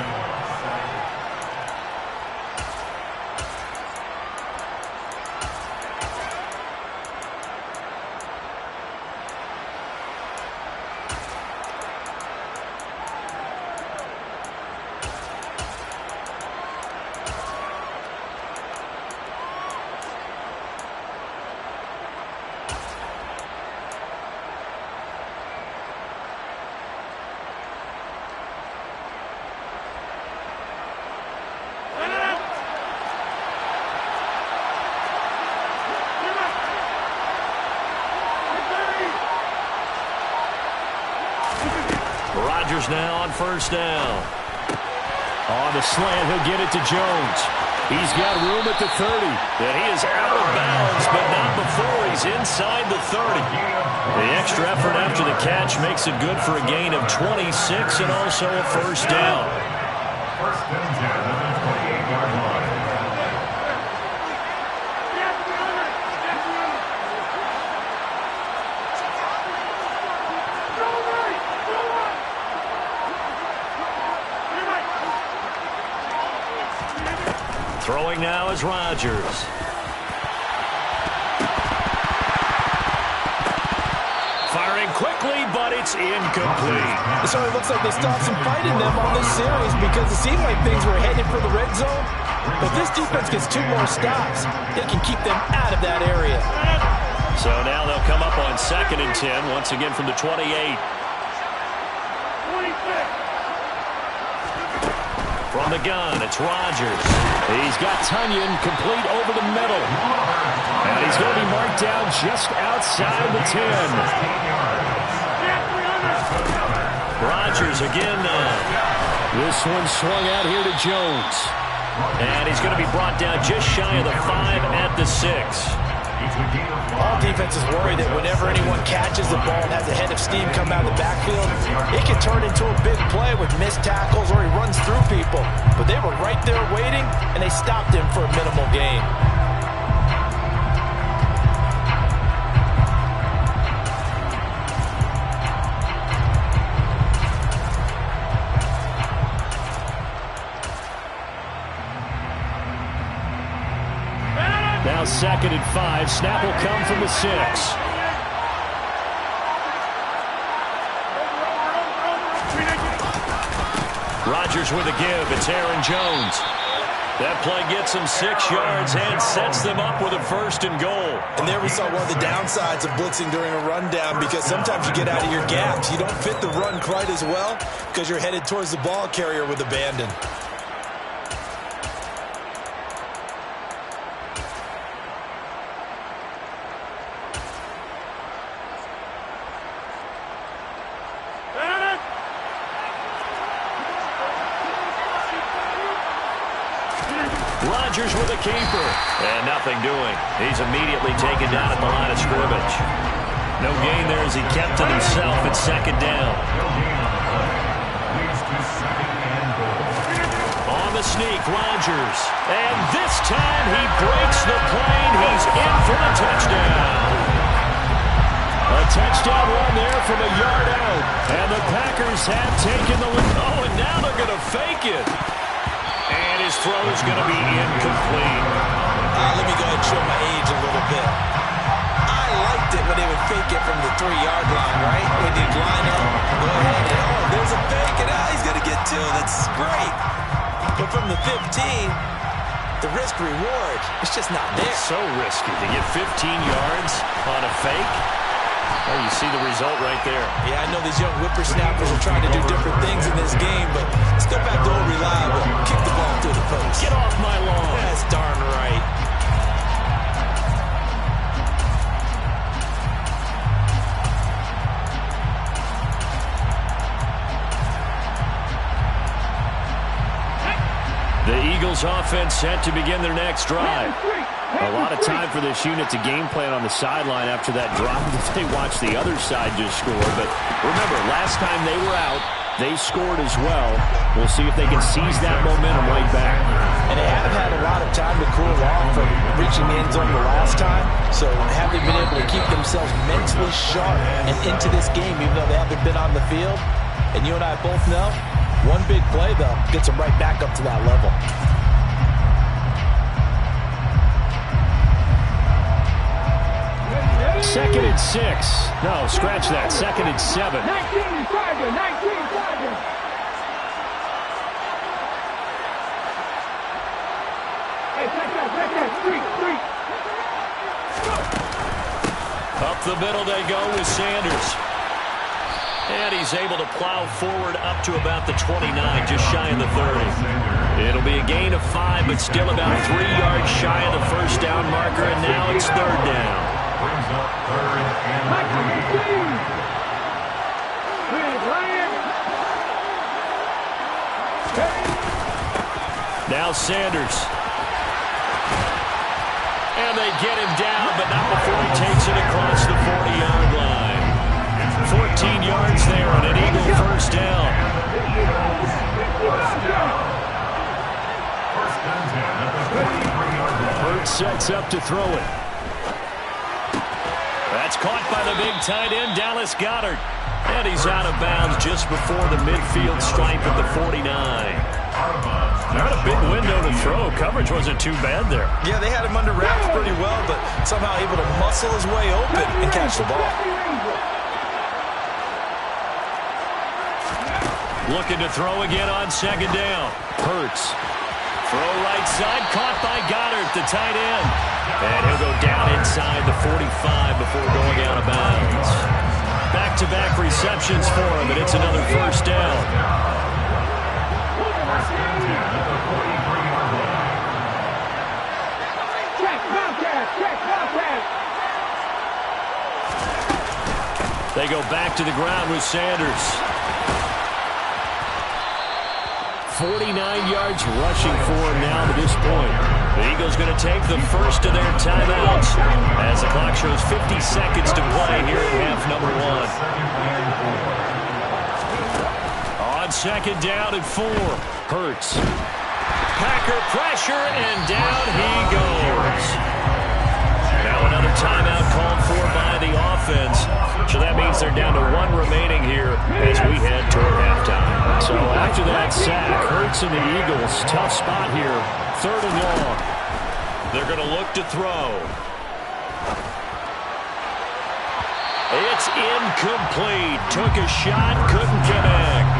Rodgers now on first down. On the slant, he'll get it to Jones. He's got room at the 30. And he is out of bounds, but not before he's inside the 30. The extra effort after the catch makes it good for a gain of 26 and also a first down. First and 10 at the 28-yard line. Throwing now is Rodgers. Firing quickly, but it's incomplete. It certainly looks like they stopped some fight in them on this series because it seemed like things were headed for the red zone. But if this defense gets 2 more stops, they can keep them out of that area. So now they'll come up on 2nd and 10, once again from the 28. From the gun, it's Rodgers. He's got Tunyon complete over the middle. And he's going to be marked down just outside the 10. Rodgers again now. This one swung out here to Jones. And he's going to be brought down just shy of the 5 at the 6. All defenses worry that whenever anyone catches the ball and has a head of steam come out of the backfield, it can turn into a big play with missed tackles or he runs through people. But they were right there waiting, and they stopped him for a minimal gain. Now 2nd and 5. Snap will come from the 6. Rodgers with a give. It's Aaron Jones. That play gets him 6 yards and sets them up with a 1st and goal. And there we saw one of the downsides of blitzing during a rundown because sometimes you get out of your gaps. You don't fit the run quite as well because you're headed towards the ball carrier with abandon. Rodgers with a keeper. And nothing doing. He's immediately taken down at the line of scrimmage. No gain there as he kept it himself at 2nd down. On the sneak, Rodgers. And this time he breaks the plane. He's in for the touchdown. A touchdown run there from a yard out. And the Packers have taken the lead. Oh, and now they're going to fake it. And his throw is going to be incomplete. Let me go ahead and show my age a little bit. I liked it when they would fake it from the 3-yard line, right? When they'd line up, go ahead, and oh, there's a fake, and he's going to get 2. That's great. But from the 15, the risk-reward, it's just not there. It's so risky to get 15 yards on a fake. Oh, you see the result right there. Yeah, I know these young whippersnappers are trying to do different things in this game, but let's go back to old reliable. Kick the ball through the post. Get off my lawn. That's darn right. The Eagles offense set to begin their next drive. A lot of time for this unit to game plan on the sideline after that drive that they watched the other side just score. But remember, last time they were out, they scored as well. We'll see if they can seize that momentum right back. And they haven't had a lot of time to cool off from reaching the end zone the last time. So have they been able to keep themselves mentally sharp and into this game even though they haven't been on the field? And you and I both know, one big play, though, gets them right back up to that level. Second and 6. No, scratch that. Second and 7. 19 Tiger, 19 Tiger. Hey, check that, street. Up the middle they go with Sanders. And he's able to plow forward up to about the 29, just shy of the 30. It'll be a gain of 5, but still about 3 yards shy of the first down marker, and now it's third down. Brings up third and Now Sanders. And they get him down, but not before he takes it across the 40-yard line. 14 yards there on an Eagle first down. Curt sets up to throw it. That's caught by the big tight end, Dallas Goedert. And he's out of bounds just before the midfield stripe at the 49. Not a big window to throw. Coverage wasn't too bad there. Yeah, they had him under wraps pretty well, but somehow able to muscle his way open and catch the ball. Looking to throw again on second down. Hurts. Throw right side, caught by Goedert, the tight end. And he'll go down inside the 45 before going out of bounds. Back-to-back receptions for him, and it's another first down. They go back to the ground with Sanders. 49 yards rushing for him now to this point. The Eagles going to take the first of their timeouts as the clock shows 50 seconds to play here in half number 1. On second down and 4. Hurts. Packer pressure, and down he goes. Now another timeout called for by the offense. So that means they're down to 1 remaining here as we head toward halftime. So after that sack, Hurts and the Eagles, tough spot here. Third and long. They're going to look to throw. It's incomplete. Took a shot, couldn't connect.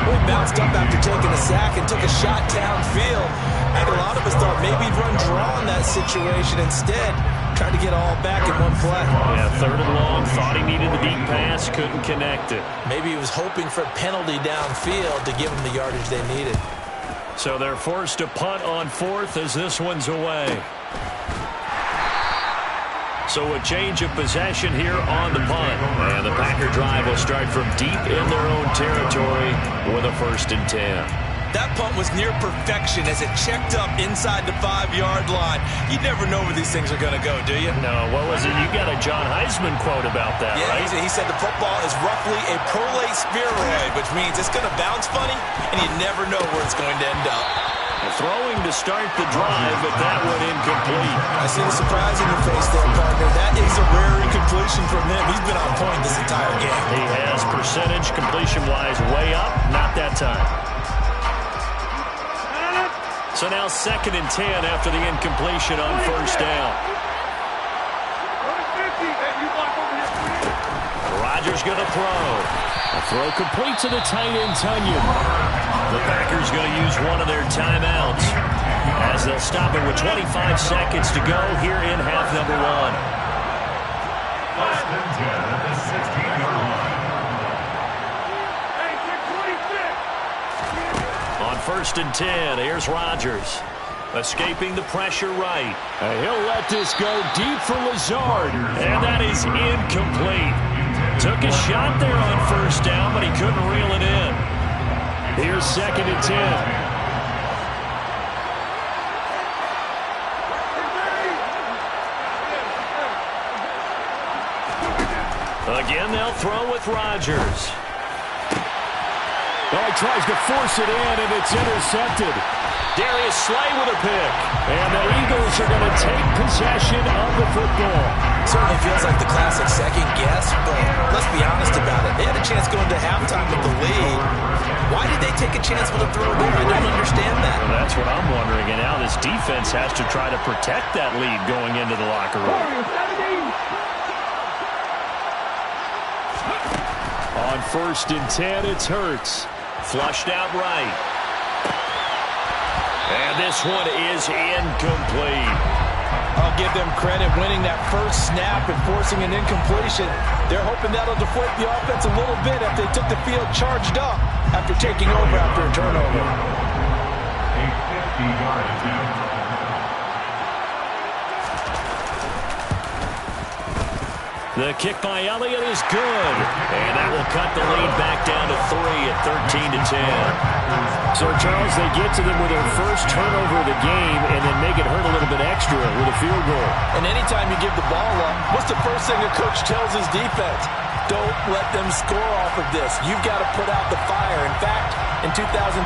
He bounced up after taking a sack and took a shot downfield. I think a lot of us thought maybe he'd run draw in that situation. Instead, tried to get all back in one play. Yeah, third and long. Thought he needed the deep pass, couldn't connect it. Maybe he was hoping for a penalty downfield to give him the yardage they needed. So they're forced to punt on fourth as this one's away. So a change of possession here on the punt. And the Packer drive will start from deep in their own territory with a 1st and 10. That punt was near perfection as it checked up inside the 5-yard line. You never know where these things are going to go, do you? No, what was it? You got a John Heisman quote about that, yeah, right? He said the football is roughly a prolate spheroid, which means it's going to bounce funny, and you never know where it's going to end up. Throwing to start the drive, but that one incomplete. I see the surprise in your face there, partner. That is a rare incompletion from him. He's been on point this entire game. He has percentage completion-wise way up, not that time. So now 2nd and 10 after the incompletion on first down. Rodgers going to throw. A throw complete to the tight end, Tunyon. The Packers going to use one of their timeouts as they'll stop it with 25 seconds to go here in half number 1. 1st and 10 at the 16-yard line. On 1st and 10, here's Rodgers. Escaping the pressure right. He'll let this go deep for Lazard. And that is incomplete. Took a shot there on first down, but he couldn't reel it in. Here's 2nd and 10. Again, they'll throw with Rodgers. Oh, he tries to force it in, and it's intercepted. Darius Slay with a pick. And the Eagles are going to take possession of the football. Certainly feels like the classic second guess, but let's be honest about it. They had a chance going to halftime with the lead. Why did they take a chance with a throw there? I don't understand that. Well, that's what I'm wondering. And now this defense has to try to protect that lead going into the locker room. On 1st and 10, it's Hurts. Flushed out right. And this one is incomplete. I'll give them credit winning that first snap and forcing an incompletion. They're hoping that'll deflate the offense a little bit if they took the field charged up after taking over after a turnover. A 50-yard attempt. The kick by Elliott is good. And that will cut the lead back down to 3 at 13-10. So, Charles, they get to them with their first turnover of the game and then make it hurt a little bit extra with a field goal. And anytime you give the ball up, what's the first thing a coach tells his defense? Don't let them score off of this. You've got to put out the fire. In fact, in 2021,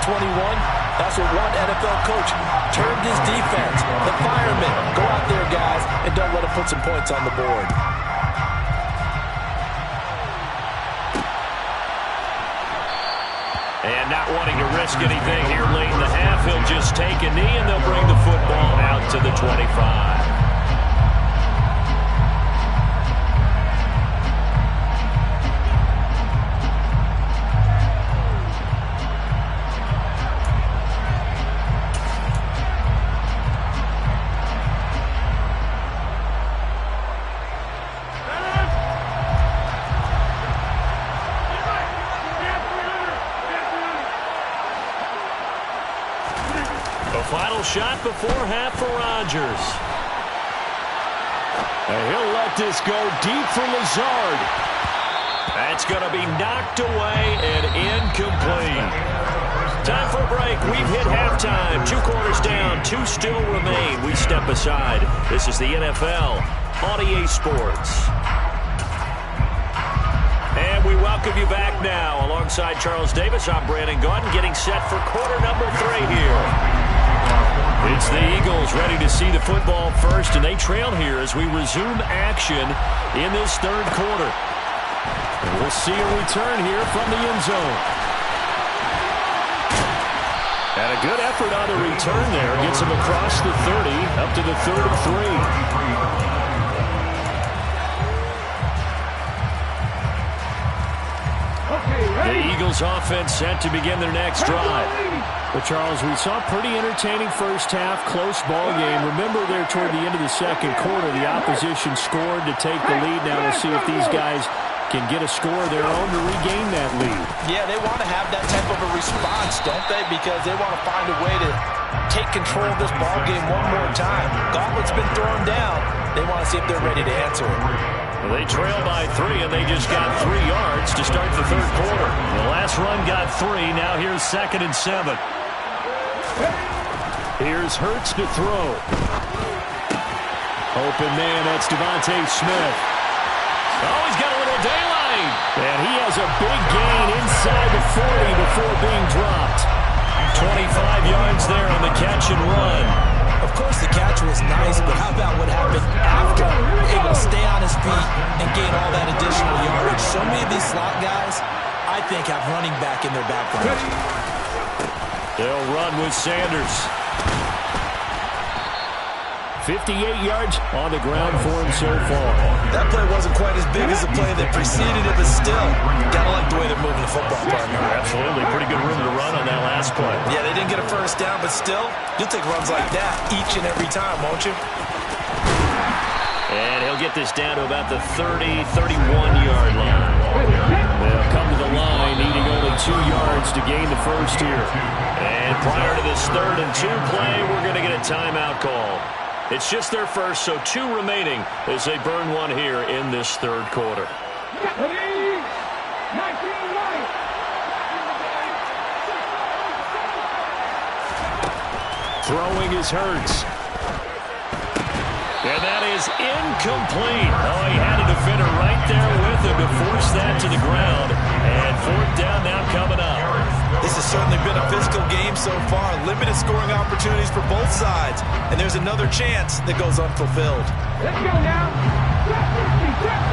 that's what one NFL coach termed his defense. The firemen. Go out there, guys, and don't let them put some points on the board. And not wanting to risk anything here late in the half, he'll just take a knee and they'll bring the football out to the 25. Final shot before half for Rodgers. And he'll let this go deep for Lazard. That's going to be knocked away and incomplete. Time for a break. We've hit halftime. 2 quarters down. 2 still remain. We step aside. This is the NFL on EA Sports. And we welcome you back now. Alongside Charles Davis, I'm Brandon Gaudin, getting set for quarter number 3 here. It's the Eagles ready to see the football first, and they trail here as we resume action in this 3rd quarter. And we'll see a return here from the end zone. And a good effort on the return there. Gets him across the 30, up to the 33. The Eagles offense set to begin their next drive. But, Charles, we saw a pretty entertaining first half, close ball game. Remember there toward the end of the 2nd quarter, the opposition scored to take the lead. Now we'll see if these guys can get a score of their own to regain that lead. Yeah, they want to have that type of a response, don't they? Because they want to find a way to take control of this ball game one more time. Gauntlet's been thrown down. They want to see if they're ready to answer it. Well, they trail by 3, and they just got 3 yards to start the 3rd quarter. The last run got 3. Now here's 2nd and 7. Here's Hurts to throw. Open man, that's Devontae Smith. Oh, he's got a little daylight. And he has a big gain inside the 40 before being dropped. 25 yards there on the catch and run. Of course, the catch was nice, but how about what happened after? Able to stay on his feet and gain all that additional yardage. So many of these slot guys, I think, have running back in their background. They'll run with Sanders. 58 yards on the ground for him so far. That play wasn't quite as big as the play that preceded it, but still, gotta like the way they're moving the football, partner. Absolutely. Pretty good room to run on that last play. Yeah, they didn't get a first down, but still, you'll take runs like that each and every time, won't you? And he'll get this down to about the 30, 31-yard line. They'll come to the line, needing only 2 yards to gain the first here. And prior to this 3rd and 2 play, we're going to get a timeout call. It's just their first, so 2 remaining as they burn one here in this 3rd quarter. Throwing is Hurts. And that is incomplete. Oh, he had a defender right there with nothing to force that to the ground. And fourth down now coming up. This has certainly been a physical game so far. Limited scoring opportunities for both sides. And there's another chance that goes unfulfilled. Let's go now. Drop 50, drop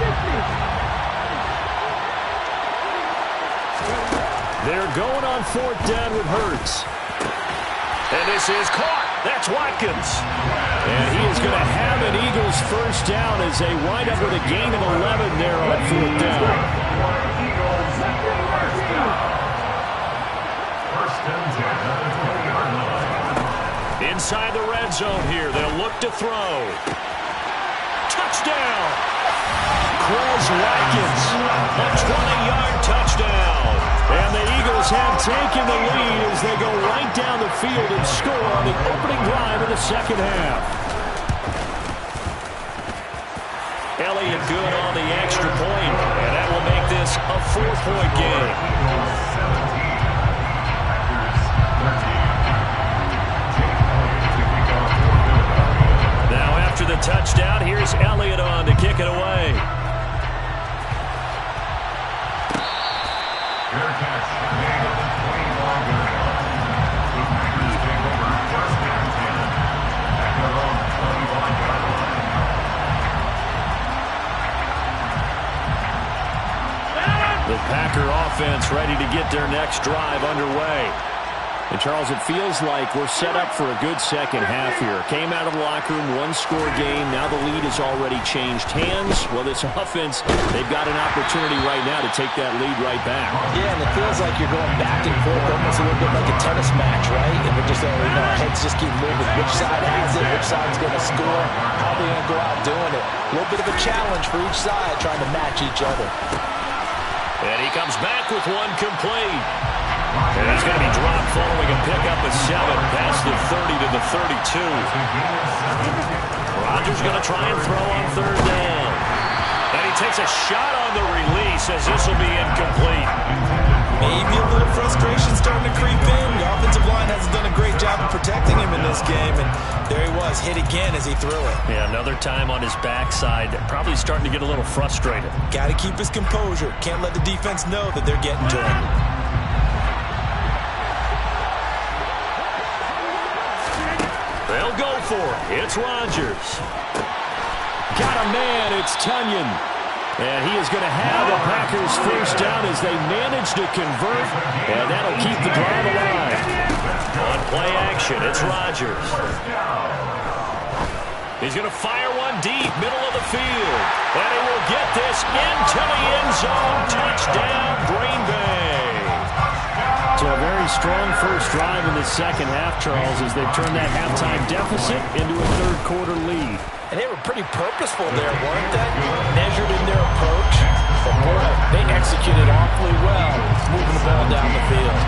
50. They're going on fourth down with Hurts. And this is caught. That's Watkins. And he is going to have an Eagles first down as they wind up with a gain of 11 there on fourth down. First and 10 at the 20-yard line. Inside the red zone here. They'll look to throw. Touchdown. Chris Watkins. A 20-yard touchdown. And the Eagles have taken the lead as they go right down the field and score on the opening drive of the second half. Elliott good on the extra point, and that will make this a 4-point game. Now after the touchdown, here's Elliott on to kick it away. Fair catch made at the 25-yard line. The Packers take over first and 10 at their own 21-yard line. The Packer offense ready to get their next drive underway. And, Charles, it feels like we're set up for a good second half here. Came out of the locker room, one-score game. Now the lead has already changed hands. Well, this offense, they've got an opportunity right now to take that lead right back. Yeah, and it feels like you're going back and forth, almost a little bit like a tennis match, right? And we're just, our heads just keep moving. Which side has it? Which side's going to score? How are they going to go out doing it? A little bit of a challenge for each side, trying to match each other. And he comes back with one complete. And he's going to be dropped following a pickup of 7 past the 30 to the 32. Rodgers going to try and throw on third down. And he takes a shot on the release as this will be incomplete. Maybe a little frustration starting to creep in. The offensive line hasn't done a great job of protecting him in this game. And there he was, hit again as he threw it. Yeah, another time on his backside. Probably starting to get a little frustrated. Got to keep his composure. Can't let the defense know that they're getting to him. They'll go for it. It's Rodgers. Got a man. It's Tunyon. And he is going to have the Packers first down as they manage to convert. And that'll keep the drive alive. On play action, it's Rodgers. He's going to fire one deep, middle of the field. And he will get this into the end zone. Touchdown, Green Bay. So a very strong first drive in the second half, Charles, as they've turned that halftime deficit into a third-quarter lead. And they were pretty purposeful there, weren't they? Measured in their approach. But boy, they executed awfully well, moving the ball down the field.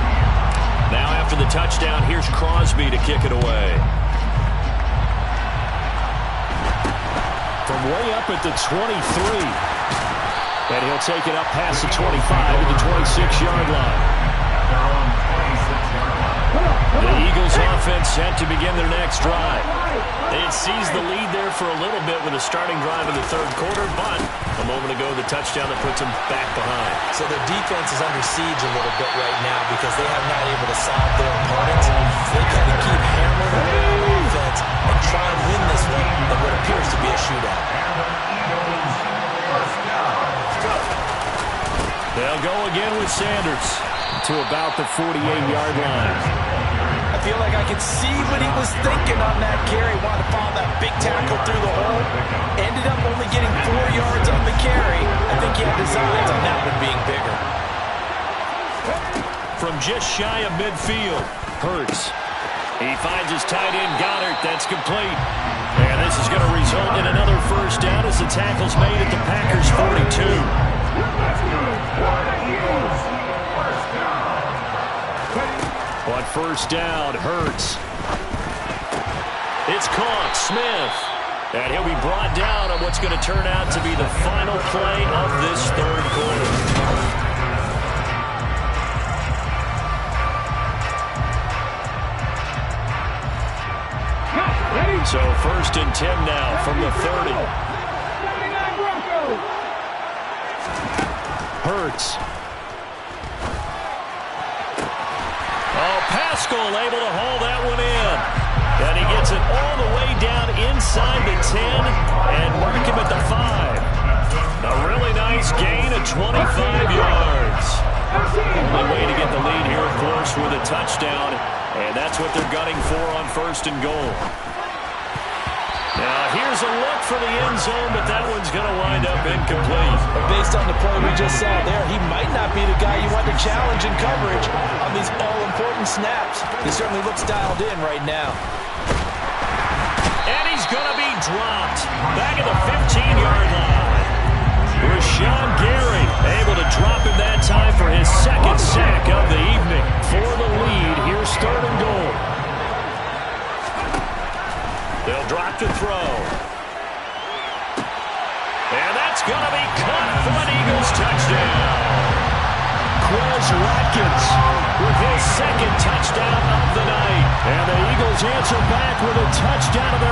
Now after the touchdown, here's Crosby to kick it away. From way up at the 23. And he'll take it up past the 25 to the 26-yard line. The Eagles offense set to begin their next drive. They had seized the lead there for a little bit with a starting drive in the third quarter, but a moment ago the touchdown that puts them back behind. So their defense is under siege a little bit right now because they have not able to solve their opponents. They got to keep hammering away on offense and try and win this one in what appears to be a shootout. They'll go again with Sanders to about the 48-yard line. I feel like I could see what he was thinking on that carry. Wanted to follow that big tackle through the hole. Ended up only getting 4 yards on the carry. I think he had designs on that one being bigger. From just shy of midfield, Hurts. He finds his tight end, Goddard. That's complete. And this is going to result in another first down as the tackle's made at the Packers' 42. On first down, Hurts. It's caught, Smith. And he'll be brought down on what's going to turn out to be the final play of this third quarter. So first and 10 now from the 30. Hurts. Oh, Pascal able to haul that one in. And he gets it all the way down inside the 10 and mark him at the 5. A really nice gain of 25 yards. Only way to get the lead here, of course, with a touchdown. And that's what they're gunning for on 1st and goal. Now, here's a look for the end zone, but that one's going to wind up incomplete. But based on the play we just saw there, he might not be the guy you want to challenge in coverage on these all-important snaps. He certainly looks dialed in right now. And he's going to be dropped back at the 15-yard line. Rashawn Gary able to drop him that time for his 2nd sack of the evening. For the lead, here's 3rd and goal. They'll drop to throw. And that's going to be caught for an Eagles touchdown. Quez Watkins with his 2nd touchdown of the night. And the Eagles answer back with a touchdown of their